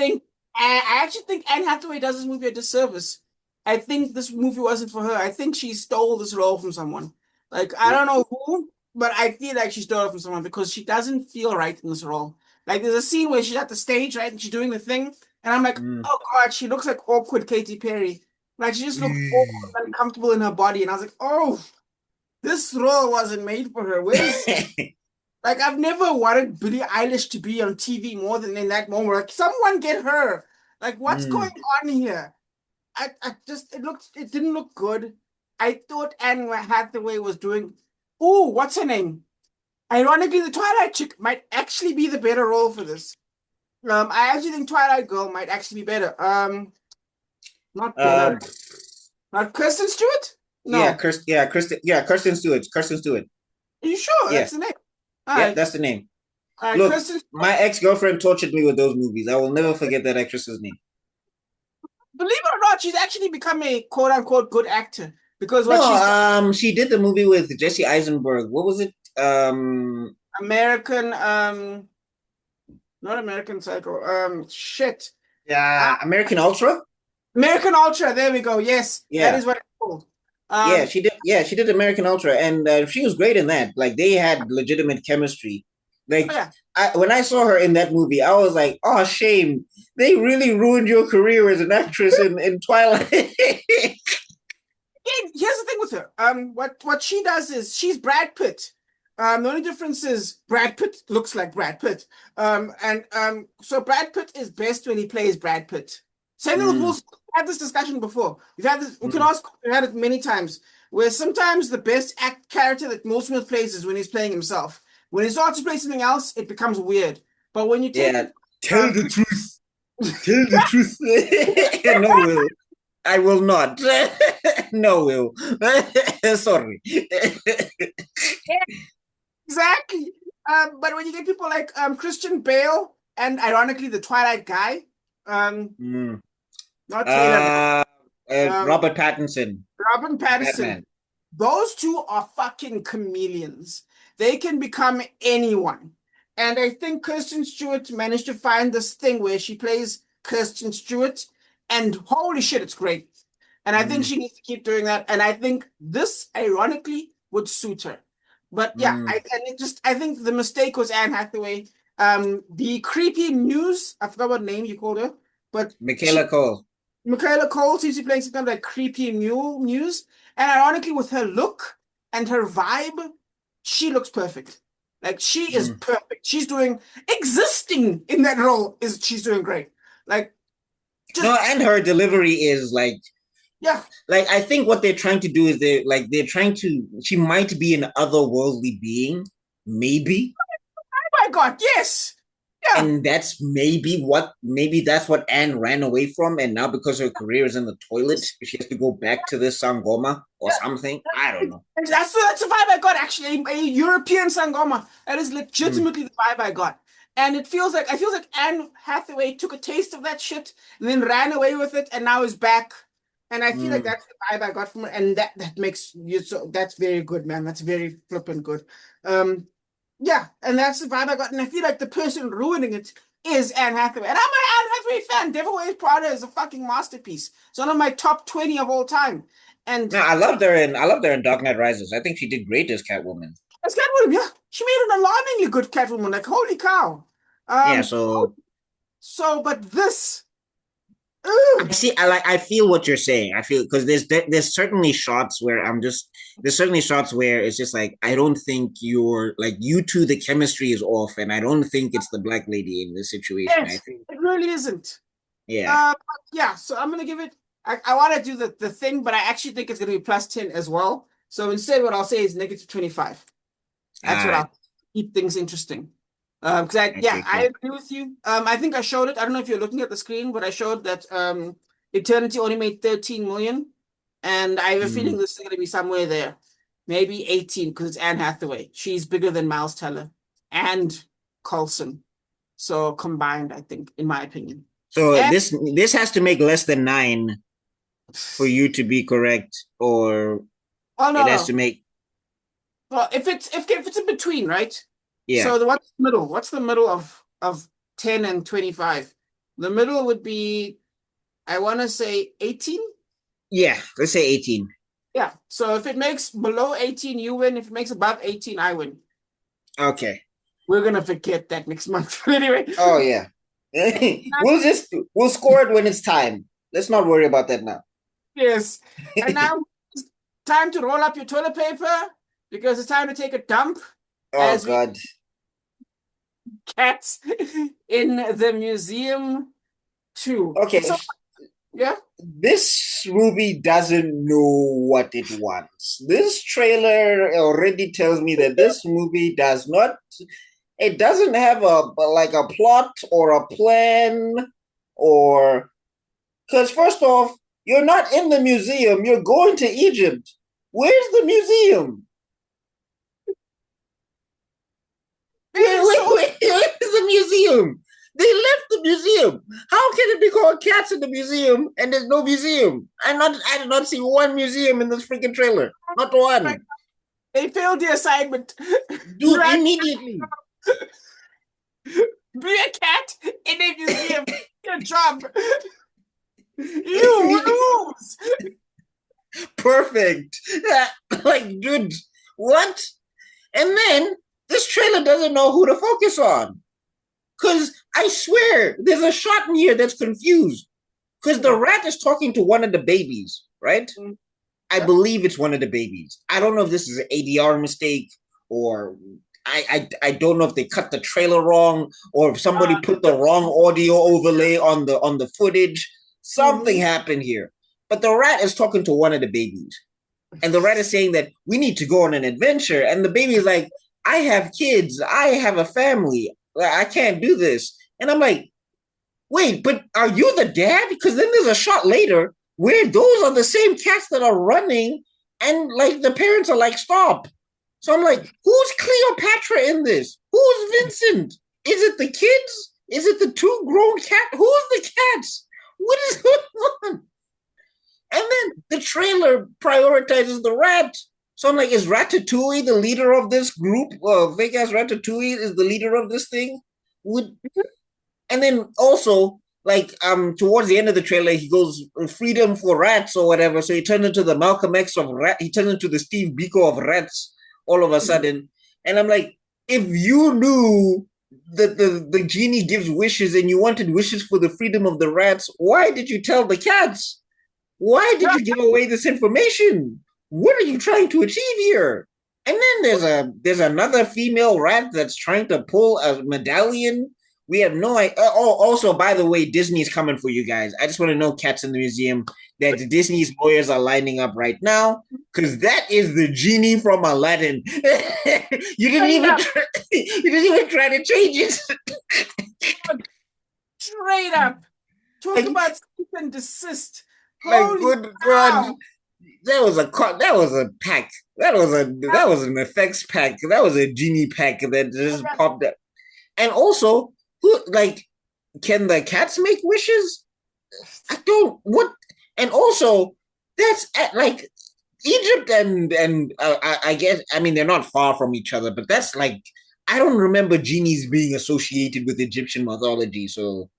I actually think Anne Hathaway does this movie a disservice. I think this movie wasn't for her. I think she stole this role from someone. Like I don't know who, but I feel like she stole it from someone because she doesn't feel right in this role. Like there's a scene where she's at the stage, right, and she's doing the thing, and I'm like, Mm. oh God, she looks like awkward Katy Perry. Like she just looked awkward and uncomfortable in her body, and I was like, oh. This role wasn't made for her. Where's like I've never wanted Billie Eilish to be on TV more than in that moment. Like someone get her. Like what's going Mm. on here? I just it didn't look good. I thought Anne Hathaway was doing. Oh, what's her name? Ironically, the Twilight chick might actually be the better role for this. I actually think Twilight Girl might actually be better. Not Uh, better. Not Kristen Stewart? yeah, No. Kirsten Stewart. Kirsten Stewart. Are you sure Yeah, that's the name? All yeah, right. that's the name. All right, Look, Kristen. my ex-girlfriend tortured me with those movies. I will never forget that actress's name. Believe it or not, she's actually become a quote unquote good actor because what No, she's done, she did the movie with Jesse Eisenberg. What was it? American, not American Psycho, shit. Yeah, American Ultra. American Ultra, there we go. Yes, that Yeah, is what it's called. yeah, she did. Yeah, she did American Ultra, and she was great in that. Like they had legitimate chemistry. Like Yeah. when I saw her in that movie, I was like, "Oh, shame! They really ruined your career as an actress in Twilight." Here's the thing with her. What she does is she's Brad Pitt. The only difference is Brad Pitt looks like Brad Pitt. So Brad Pitt is best when he plays Brad Pitt. Same thing with Will Mm, Smith. We've had this discussion before. We've had this. We can mm. ask. We've had it many times. Where sometimes the best character that Will Smith plays is when he's playing himself. When he starts to play something else, it becomes weird. But when you take Yeah, it, tell the truth. Tell the truth. No, Will. I will not. No, Will. Sorry. exactly. But when you get people like Christian Bale and ironically the Twilight guy, um, Mm. not Taylor, Uh, um, Robert Pattinson, Robin Pattinson, Batman. those two are fucking chameleons. They can become anyone. And I think Kirsten Stewart managed to find this thing where she plays Kirsten Stewart, and holy shit, it's great. And I think Mm, she needs to keep doing that. And I think this, ironically, would suit her. But yeah, mm. I think the mistake was Anne Hathaway. The creepy news, I forgot what name you called her, but Michaela she Cole. Michaela Cole seems to be playing some kind of like creepy mule news. And ironically, with her look and her vibe, she looks perfect. Like she is Mm. perfect. She's doing existing in that role is she's doing great. Like No, just and her delivery is yeah. like I think what they're trying to do is they're trying to. She might be an otherworldly being, maybe, Oh my God, yes. Yeah. and maybe that's what Anne ran away from, and now because her career is in the toilet, she has to go back to this Sangoma or Yeah. something. I don't know. That's the vibe I got actually. A European sangoma. That is Mm, legitimately the vibe I got. And I feel like Anne Hathaway took a taste of that shit and then ran away with it and now is back. And I feel like mm. that's the vibe I got from her. And that makes you so that's very good, man. That's very flippin' good. Um, yeah, and that's the vibe I got. And I feel like the person ruining it is Anne Hathaway. And I'm an Anne Hathaway fan. Devil Wears Prada is a fucking masterpiece. It's one of my top 20 of all time. And No, I loved her in Dark Knight Rises. I think she did great as Catwoman. as Catwoman, yeah, she made an alarmingly good Catwoman. Like, holy cow. Yeah, Um, so but this, I ugh, see. I feel what you're saying. I feel because there's certainly shots where there's certainly shots where it's just like I don't think you're like you two the chemistry is off, and I don't think it's the black lady in this situation. I yes, think it really isn't. yeah. But yeah, so I'm gonna give it. I want to do the thing, but I actually think it's gonna be plus 10 as well. So instead, what I'll say is negative 25. All That's what right. I'll keep things interesting. Because Okay. I Cool. agree with you. I think I showed it. I don't know if you're looking at the screen, but I showed that Eternity only made 13 million, and I have a Mm. feeling this is going to be somewhere there, maybe 18, because it's Anne Hathaway. She's bigger than Miles Teller and Coulson, so combined, I think, in my opinion. So And this has to make less than 9 for you to be correct, or oh it no, has no. to make Well, if it's in between, right? yeah So what's the middle? What's the middle of 10 and 25? The middle would be I want to say 18. yeah. Let's say 18. Yeah. So if it makes below 18, you win. If it makes above 18, I win. Okay. We're gonna forget that next month. But anyway, Oh yeah. We'll score it when it's time. Let's not worry about that now. yes. And now it's time to roll up your toilet paper because it's time to take a dump Oh as we God. cats in the museum too. Okay. So Yeah. This movie doesn't know what it wants. This trailer already tells me that this movie does not, it doesn't have a plot or a plan, or because first off, you're not in the museum, you're going to Egypt. Where's the museum? Very so Where's the museum? They left the museum. How can it be called Cats in the Museum and there's no museum? I did not see one museum in this freaking trailer. Not like one. they failed the assignment. You Dude, had immediately. to be a cat in a museum. Your job. You lose. Perfect. Like, dude, what? And then this trailer doesn't know who to focus on. Because I swear, there's a shot in here that's confused. Because the rat is talking to one of the babies, right? I Yep. believe it's one of the babies. I don't know if this is an ADR mistake or I don't know if they cut the trailer wrong or if somebody put the wrong audio overlay on the footage. Something Mhm. happened here. But the rat is talking to one of the babies. And the rat is saying that we need to go on an adventure. And the baby is like, I have kids. I have a family. I can't do this. And I'm like, wait, but are you the dad? Because then there's a shot later where those are the same cats that are running, and like the parents are like, stop. So I'm like, who's Cleopatra in this? Who's Vincent? Is it the kids? Is it the two grown cats? Who's the cats? What is going on? And then the trailer prioritizes the rat. So I'm like, is Ratatouille the leader of this group? Fake ass Ratatouille is the leader of this thing? Would and then also towards the end of the trailer he goes freedom for rats or whatever, so he turned into the Malcolm X of rat, he turned into the Steve Biko of rats all of a sudden. And I'm like, if you knew that the genie gives wishes and you wanted wishes for the freedom of the rats, why did you tell the cats? Why did you give away this information? What are you trying to achieve here? And then there's another female rat that's trying to pull a medallion. We have no idea. Oh, also, by the way, Disney's coming for you guys. I just want to know, Cats in the Museum, that Disney's lawyers are lining up right now because that is the genie from Aladdin. You didn't Straight even up. try, you didn't even try to change it. Straight up. Talk like, about cease and desist. like, Holy good God, cow. that was a pack. That was an effects pack. That was a genie pack that just popped up. And also, who like can the cats make wishes? I don't what. And also, that's like Egypt I guess I mean they're not far from each other, but that's like I don't remember genies being associated with Egyptian mythology. So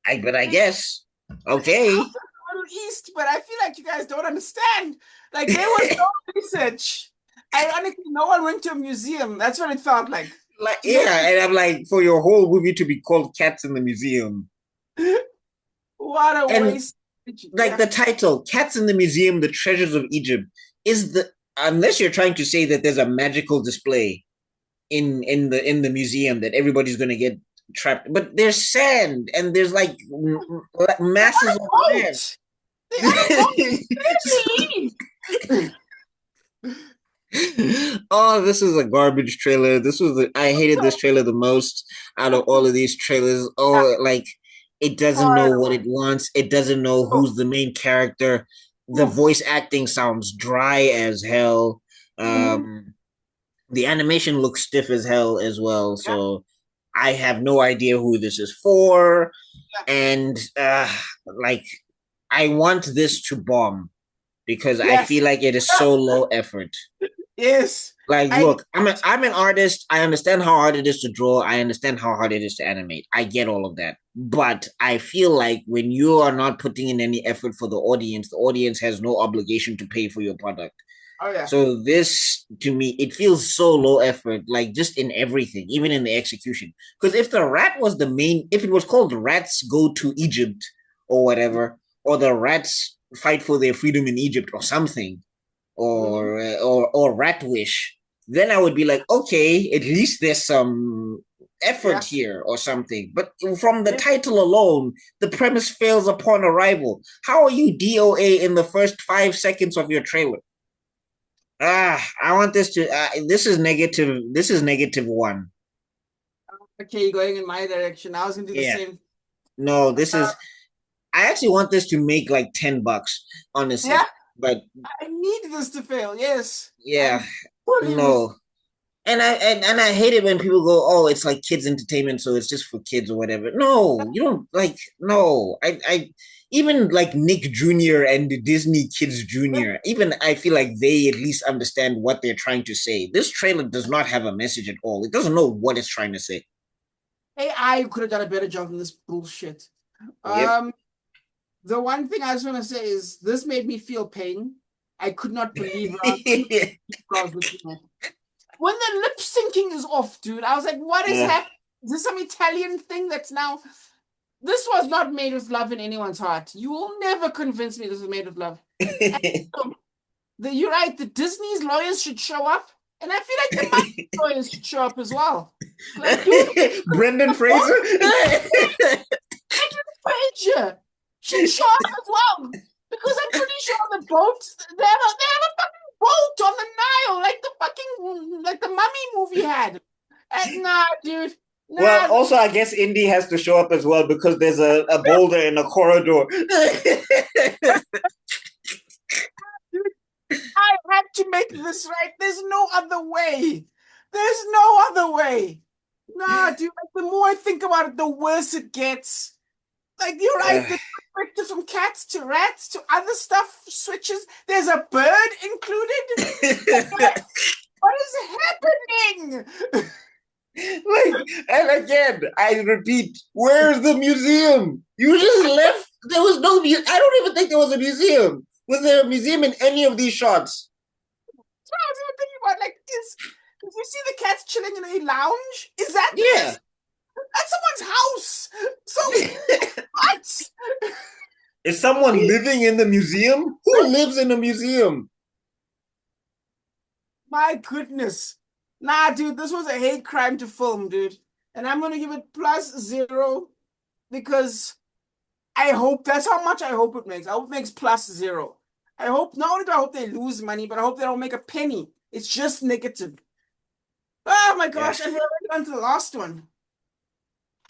I guess okay. Also the Middle East, but I feel like you guys don't understand. Like there was no research. Ironically, no one went to a museum. That's what it felt like. Like No, yeah, and I'm like for your whole movie to be called Cats in the Museum, what a and waste. like Yeah. the title Cats in the Museum, The Treasures of Egypt is the unless you're trying to say that there's a magical display in the museum that everybody's going to get trapped, but there's sand and there's like They're masses on of a land. boat. They're on a boat. Where did they leave? Oh, this is a garbage trailer. I hated this trailer the most out of all of these trailers. Oh, like it doesn't know what it Horrible. wants. It doesn't know who's the main character. The Oof. voice acting sounds dry as hell. Mhm. The animation looks stiff as hell as well. Yeah, So I have no idea who this is for. yeah. And like I want this to bomb because I Yes. feel like it is so low effort. Yes. Like, I look, I'm an artist. I understand how hard it is to draw. I understand how hard it is to animate. I get all of that. But I feel like when you are not putting in any effort for the audience has no obligation to pay for your product. oh yeah. So this to me, it feels so low effort, like just in everything, even in the execution. Because if the rat was the main, if it was called Rats Go to Egypt or whatever, or the rats fight for their freedom in Egypt or something, Mhm. or Rat Wish, then I would be like, okay, at least there's some effort Yeah. here or something. But from the title alone, the premise fails upon arrival. How are you DOA in the first 5 seconds of your trailer? I want this to. This is negative. This is -1. Okay, you're going in my direction. I was gonna do the Yeah. same. No, this is. I actually want this to make like $10, Yeah, honestly. But I need this to fail. Yes, yeah, I'm fully with. no. And I hate it when people go, "Oh, it's like kids entertainment, so it's just for kids or whatever." No, you don't like. No, I even like Nick Jr. and the Disney Kids Jr. Even I feel like they at least understand what they're trying to say. This trailer does not have a message at all. It doesn't know what it's trying to say. AI could have done a better job than this bullshit. Yep. Um, the one thing I just want to say is this made me feel pain. I could not believe I couldn't believe what I was looking at. When the lip syncing is off, dude, I was like, what is Uh, happening? Is this some Italian thing that's now? This was not made with love in anyone's heart. You will never convince me this was made with love. And so, you're right, the Disney's lawyers should show up. And I feel like the Miami lawyers should show up as well. Like, dude, Brendan the Fraser. boat, Fraser should show up as well. Because I'm pretty sure the boat, they have a fucking boat on the Nile, like the Mummy movie had. And nah, dude. Well, Nah, also, I guess Indy has to show up as well because there's a boulder in a corridor. dude, I had to make this right. There's no other way. There's no other way. Nah, dude, like, the more I think about it, the worse it gets. Like, you're right, the perspective from cats to rats to other stuff switches. There's a bird included. What is happening? Like, and again, I repeat, where's the museum? You just left. There was no museum. I don't even think there was a museum. Was there a museum in any of these shots? So I was even thinking about, like, did you see the cats chilling in a lounge? Is that the Yeah. museum? That's someone's house. So what? Is someone living in the museum? Who lives in a museum? My goodness. Nah, dude, this was a hate crime to film, dude. And I'm gonna give it +0 because I hope that's how much I hope it makes. I hope it makes +0. I hope not only do I hope they lose money, but I hope they don't make a penny. It's just negative. Oh my Yeah. gosh, I feel like on to the last one.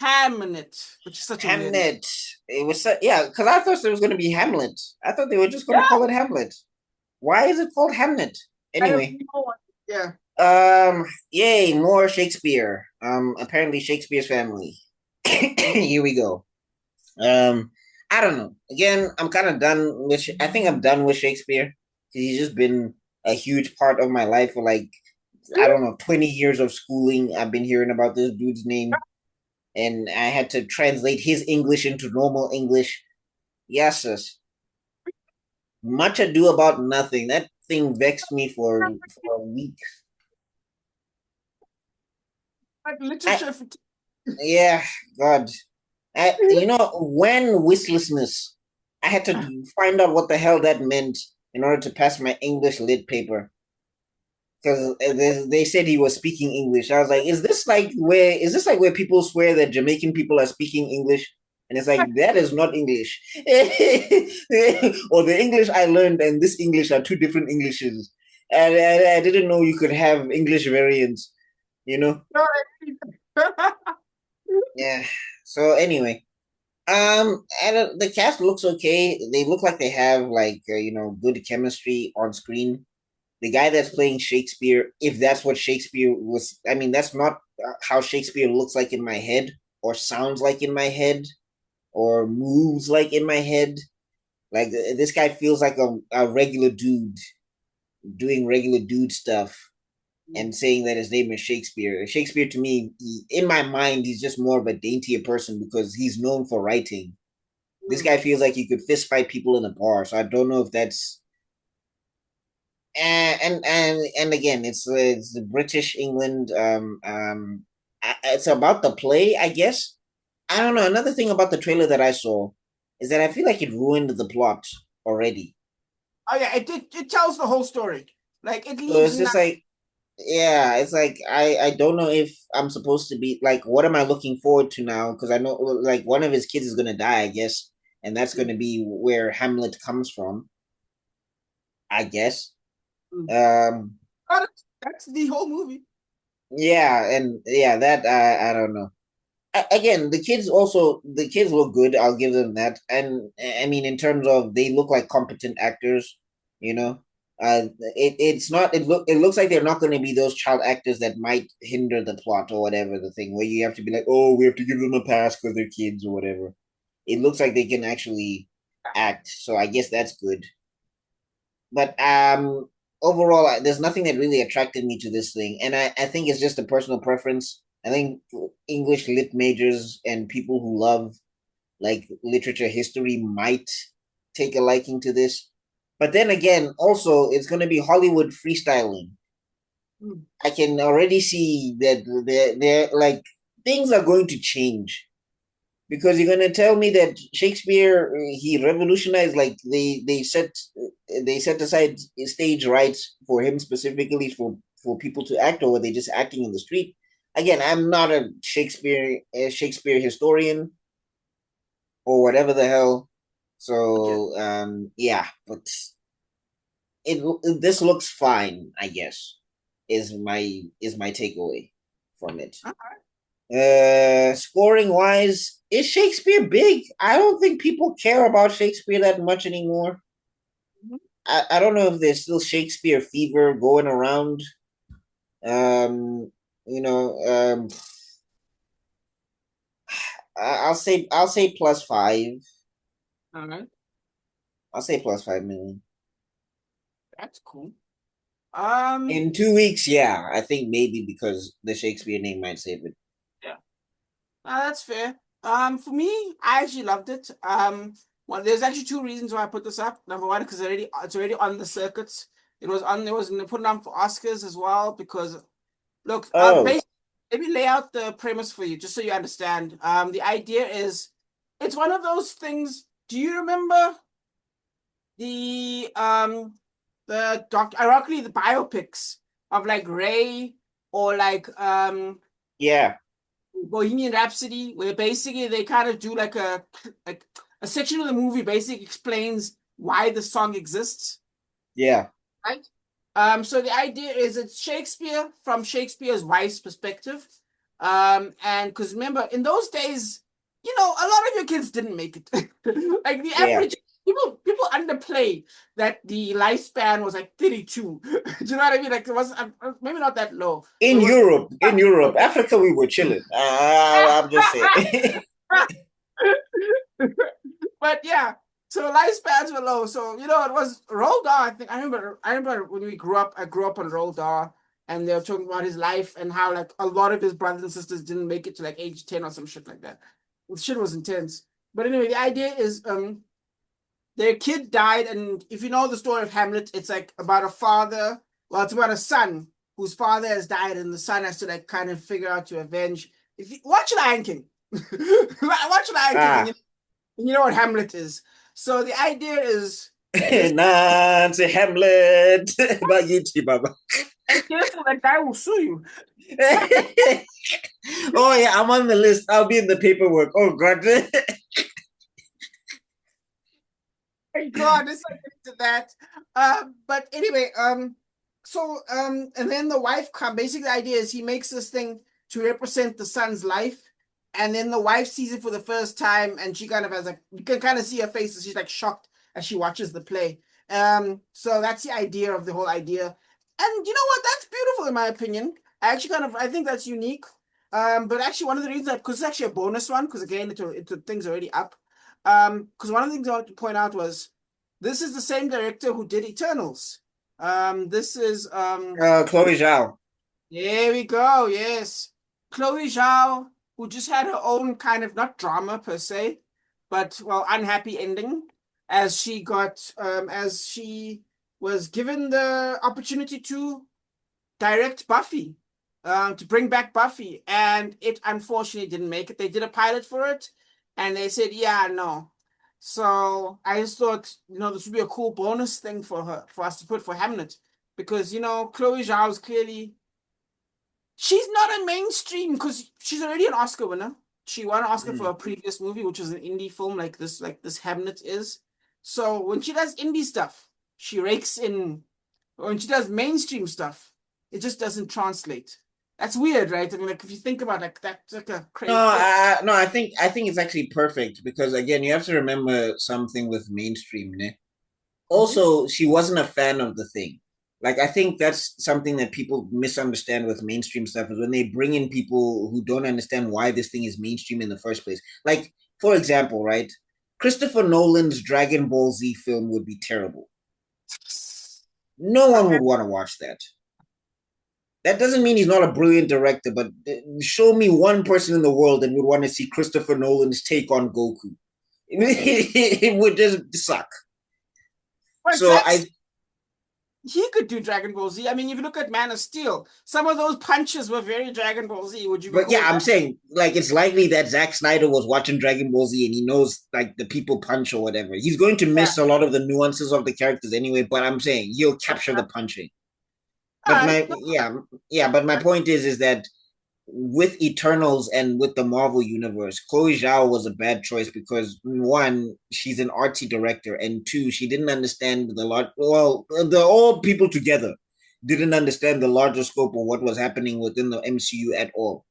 Hamnet, which is such a weird name. Hamnet. It was yeah, because I thought it was going to be Hamlet. I thought they were just going to Yeah, call it Hamlet. Why is it called Hamnet? I have Anyway, no idea. yay, more Shakespeare. Apparently Shakespeare's family. Here we go. Um, I don't know. Again, I'm kind of done with. I think I'm done with Shakespeare. He's just been a huge part of my life for like I don't know 20 years of schooling. I've been hearing about this dude's name, and I had to translate his English into normal English. Yes, sis. Much ado about nothing. That thing vexed me for a week. Like I literature for yeah, God. When listlessness, I had to find out what the hell that meant in order to pass my English lit paper. Because they said he was speaking English. I was like, is this like where people swear that Jamaican people are speaking English? And it's like that is not English. Or the English I learned and this English are two different Englishes. And I didn't know you could have English variants, you know? Yeah. So anyway, and the cast looks okay. They look like they have like good chemistry on screen. The guy that's playing Shakespeare, if that's what Shakespeare was, I mean, that's not how Shakespeare looks like in my head, or sounds like in my head, or moves like in my head. Like this guy feels like a regular dude doing regular dude stuff and saying that his name is Shakespeare. Shakespeare to me, in my mind, he's just more of a daintier person because he's known for writing. This guy feels like he could fist fight people in a bar. So I don't know if that's and again, it's the British England. It's about the play, I guess. I don't know. Another thing about the trailer that I saw is that I feel like it ruined the plot already. Oh yeah, it tells the whole story. Like it So leaves it's just nothing. like yeah, it's like I don't know if I'm supposed to be like, what am I looking forward to now? Because I know like one of his kids is gonna die, I guess, and that's Mm, gonna be where Hamlet comes from, I guess. mm. Um, But that's the whole movie. yeah, and yeah, that I don't know. Again, the kids look good. I'll give them that. And I mean, in terms of they look like competent actors, you know. It's not it looks like they're not going to be those child actors that might hinder the plot or whatever the thing where you have to be like, oh, we have to give them a pass because they're kids or whatever. It looks like they can actually act, so I guess that's good. But overall, there's nothing that really attracted me to this thing, and I think it's just a personal preference. I think English lit majors and people who love like literature history might take a liking to this. But then again, also it's going to be Hollywood freestyling. Mm. I can already see that they're like things are going to change because you're gonna tell me that Shakespeare he revolutionized like they set aside stage rights for him specifically for people to act or were they just acting in the street? Again, I'm not a Shakespeare historian or whatever the hell. Okay. So yeah, but this looks fine, I guess. Is my takeaway from it. Scoring wise, is Shakespeare big? I don't think people care about Shakespeare that much anymore. Mhm. I don't know if there's still Shakespeare fever going around. Um, you know, I'll say plus five. All right. I'll say plus 5 million. That's cool. Um, In 2 weeks, yeah, I think maybe because the Shakespeare name might save it. yeah. That's fair. For me, I actually loved it. Well, there's actually two reasons why I put this up. Number one, because it's already on the circuits. It was put it on for Oscars as well. Because look, Oh, basically, let me lay out the premise for you, just so you understand. The idea is, it's one of those things. Do you remember the ironically the biopics of like Ray or like yeah, Bohemian Rhapsody, where basically they kind of do like a section of the movie basically explains why the song exists, yeah, right? So the idea is it's Shakespeare from Shakespeare's wife's perspective. And because remember, in those days, you know, a lot of your kids didn't make it. Like the yeah. average people underplay that the lifespan was like 32. Do you know what I mean? Like it was maybe not that low, but it was In Europe, Africa, we were chilling. I'm just saying. But yeah, so lifespans were low. So you know, it was Roald Dahl. I think I remember when we grew up. I grew up on Roald Dahl, and they were talking about his life and how like a lot of his brothers and sisters didn't make it to like age 10 or some shit like that. The shit was intense. But anyway, the idea is their kid died, and if you know the story of Hamlet, it's like about a father. Well, it's about a son whose father has died, and the son has to like kind of figure out to avenge. If you watch Lion King, watch Lion King, Ah, and you know what Hamlet is. So the idea is this. Nancy Hamlet, Bayiti Baba. And careful, that guy will sue you. Oh yeah, I'm on the list. I'll be in the paperwork. Oh god. Thank God, it's like into that. But anyway, and then the wife come. Basically, the idea is he makes this thing to represent the son's life, and then the wife sees it for the first time, and she kind of has like you can kind of see her face, and she's like shocked as she watches the play. So that's the idea of the whole idea, and you know what? That's beautiful in my opinion. I think that's unique. But actually, one of the reasons because it's actually a bonus one, because again, the thing's already up. Because one of the things I want to point out was this is the same director who did Eternals. This is Chloe Zhao. There we go. Yes, Chloe Zhao, who just had her own kind of not drama per se, but well, unhappy ending as she was given the opportunity to direct Buffy, to bring back Buffy, and it unfortunately didn't make it. They did a pilot for it, and they said, "Yeah, no." So I just thought, you know, this would be a cool bonus thing for her, for us to put for Hamlet, because you know, Chloe Zhao is clearly She's not a mainstream because she's already an Oscar winner. She won an Oscar for Mm. a previous movie, which was an indie film like this Hamnet is. So when she does indie stuff, she rakes in. When she does mainstream stuff, it just doesn't translate. That's weird, right? I mean, like if you think about like that's like a No, crazy. Yeah. no, I think it's actually perfect because again, you have to remember something with mainstream, ne? Mhm. Also, she wasn't a fan of the thing. Like I think that's something that people misunderstand with mainstream stuff is when they bring in people who don't understand why this thing is mainstream in the first place. Like, for example, right? Christopher Nolan's Dragon Ball Z film would be terrible. No one Okay. would want to watch that. That doesn't mean he's not a brilliant director, but show me one person in the world that would want to see Christopher Nolan's take on Goku. It would just suck. But So Zack's he could do Dragon Ball Z. I mean, if you look at Man of Steel, some of those punches were very Dragon Ball Z. Would you but yeah, recall I'm that? saying like it's likely that Zack Snyder was watching Dragon Ball Z and he knows like the people punch or whatever. He's going to Yeah. miss a lot of the nuances of the characters anyway, but I'm saying he'll capture the Okay. punching. All But right. my yeah, but my point is that with Eternals and with the Marvel universe, Chloe Zhao was a bad choice because one, she's an artsy director, and two, she didn't understand the lot. Well, the all people together didn't understand the larger scope of what was happening within the MCU at all.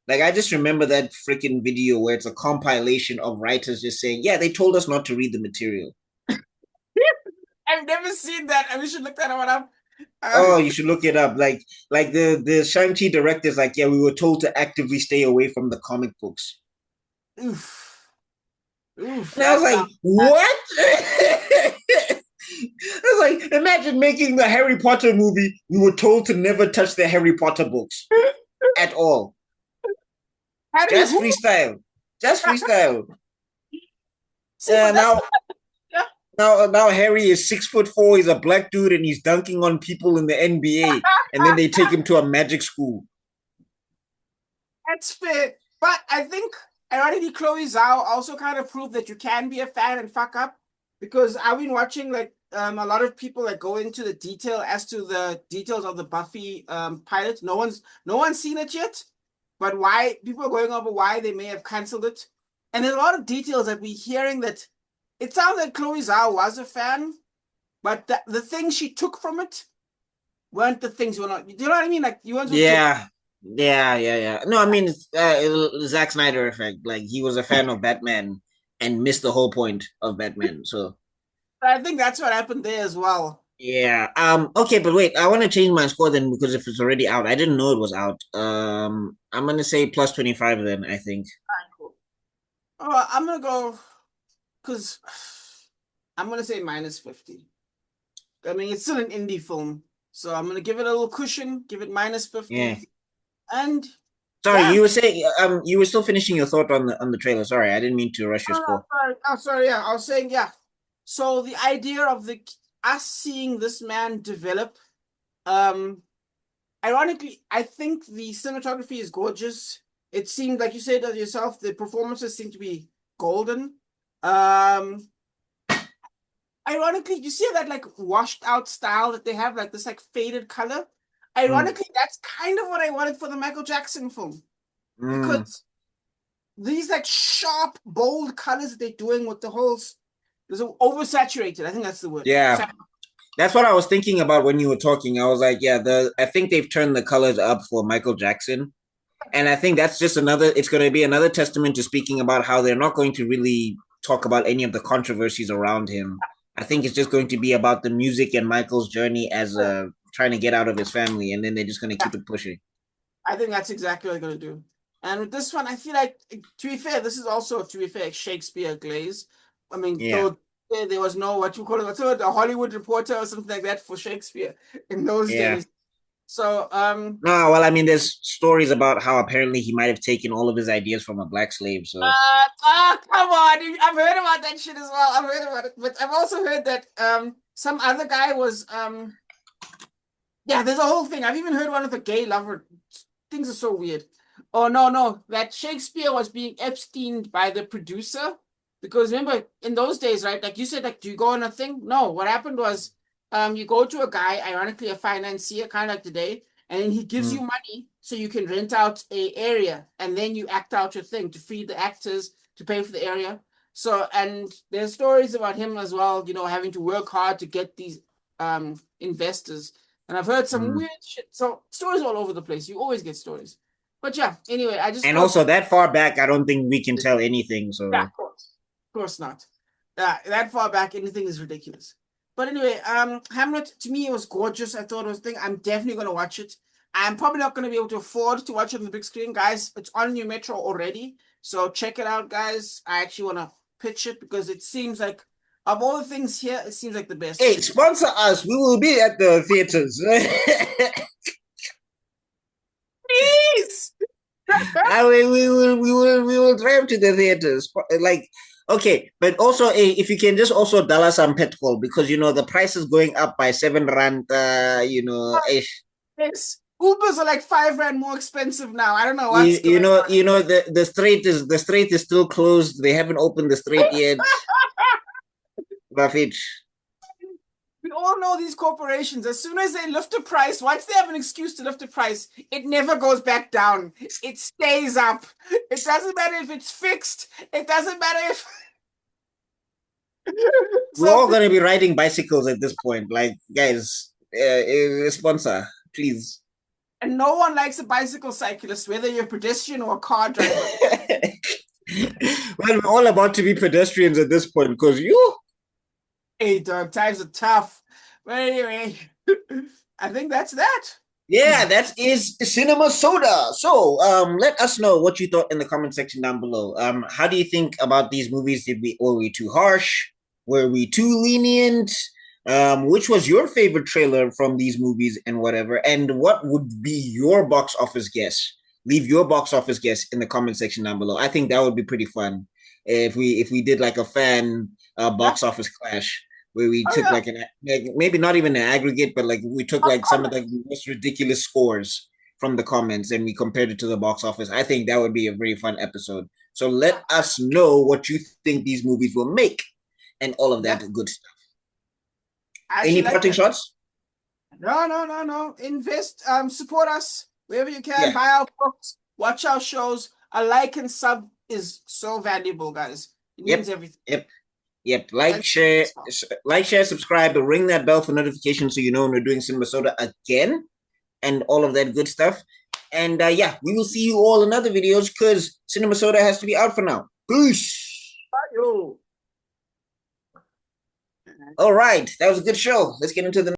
Like I just remember that freaking video where it's a compilation of writers just saying, "Yeah, they told us not to read the material." I've never seen that. I should look that one up. Oh, you should look it up. Like the Shang-Chi director's like, yeah, we were told to actively stay away from the comic books. Oof. Oof. And I was That like, sounds bad. what? I was like, imagine making the Harry Potter movie. We were told to never touch the Harry Potter books at all. Harry Just who? freestyle. Just freestyle. See, but that's Now, yeah, now Harry is 6'4". He's a black dude, and he's dunking on people in the NBA. And then they take him to a magic school. that's fair. But I think ironically, Chloe Zhao also kind of proved that you can be a fan and fuck up because I've been watching like a lot of people like go into the detail as to the details of the Buffy pilot. No one's seen it yet, but why people are going over why they may have cancelled it. And there's a lot of details that we're hearing that it sounds like Chloe Zhao was a fan, but the things she took from it weren't the things you were not. Do you know what I mean? Like you weren't supposed to. Yeah. No, I mean, it's, Zack Snyder effect. Like he was a fan of Batman and missed the whole point of Batman. So I think that's what happened there as well. yeah. Okay, but wait, I want to change my score then because if it's already out, I didn't know it was out. I'm gonna say plus 25 then, I think. Cool. I'm gonna go because I'm gonna say minus 50. I mean, it's still an indie film, so I'm gonna give it a little cushion, give it minus Yeah. 50, and Sorry, yeah. you were saying you were still finishing your thought on the trailer. Sorry, I didn't mean to rush your Oh, no, score. sorry. Oh, sorry. Yeah, I was saying yeah. So the idea of the us seeing this man develop, um, ironically, I think the cinematography is gorgeous. It seemed like you said yourself, the performances seem to be golden. Um, Ironically, you see that like washed out style that they have, like this like faded color. Mm, Ironically, that's kind of what I wanted for the Michael Jackson film mm. because these like sharp, bold colors that they're doing with the whole there's oversaturated. I think that's the word. Yeah, that's what I was thinking about when you were talking. I was like, yeah, the I think they've turned the colors up for Michael Jackson. And I think that's just it's going to be another testament to speaking about how they're not going to really talk about any of the controversies around him. I think it's just going to be about the music and Michael's journey as trying to get out of his family, and then they're just going to Yeah, keep it pushing. I think that's exactly what they're gonna do. And with this one, I feel like, to be fair, this is also, to be fair, Shakespeare glaze. I mean, Yeah, though there was no what you call it, what's it, a Hollywood Reporter or something like that for Shakespeare in those yeah. days. So, No, well, I mean, there's stories about how apparently he might have taken all of his ideas from a black slave. So come on. I've heard about that shit as well. I've heard about it. But I've also heard that some other guy was yeah, there's a whole thing. I've even heard one of a gay lover. Things are so weird. Oh no. That Shakespeare was being Epsteined by the producer. Because remember, in those days, right? Like you said, like, do you go on a thing? No, what happened was you go to a guy, ironically a financier, kind of like today, and he gives you money so you can rent out a area, and then you act out your thing to feed the actors, to pay for the area. So, and there's stories about him as well, having to work hard to get these investors. And I've heard some weird shit. So stories all over the place. You always get stories. But yeah, anyway, I just And thought, also that far back, I don't think we can tell anything. So yeah, of course not. That far back, anything is ridiculous. But anyway, Hamlet, to me, it was gorgeous. I thought it was a thing. I'm definitely going to watch it. I'm probably not going to be able to afford to watch it on the big screen, guys. It's on numetro already. So check it out, guys. I actually want to pitch it because it seems like, of all the things here, it seems like the best. hey, sponsor us. We will be at the theaters. Please. We will drive to the theaters. Like, okay, but also if you can just also dollar some petrol, because the price is going up by 7 rand. Yes. Ubers are like 5 rand more expensive now. I don't know what's going on. The strait is still closed. They haven't opened the strait yet. Buffett. We all know these corporations, as soon as they lift a price, once they have an excuse to lift a price, it never goes back down. It stays up. It doesn't matter if it's fixed. It doesn't matter if... We're all going to be riding bicycles at this point. Like, guys, sponsor, please. And no one likes a bicycle cyclist, whether you're a pedestrian or a car driver. Well, we're all about to be pedestrians at this point, because you... Hey, dog, times are tough. But anyway, I think that's that. Yeah, that is Cinema Soda. So, let us know what you thought in the comment section down below. How do you think about these movies? Were we too harsh? Were we too lenient? Which was your favorite trailer from these movies and whatever? And what would be your box office guess? Leave your box office guess in the comment section down below. I think that would be pretty fun if we did like a fan box office clash, where we took like maybe not even an aggregate, but like we took like some of the most ridiculous scores from the comments and we compared it to the box office. I think that would be a very fun episode. So let us know what you think these movies will make and all of that good stuff. Any parting shots? No. Invest, support us wherever you can. Buy our books, watch our shows. A like and sub is so valuable, guys. It means everything. Yep. Like, share, subscribe, and ring that bell for notifications so you know when we're doing Cinema Soda again and all of that good stuff. And we will see you all in other videos because Cinema Soda has to be out for now. Peace. Bye. All right. That was a good show. Let's get into the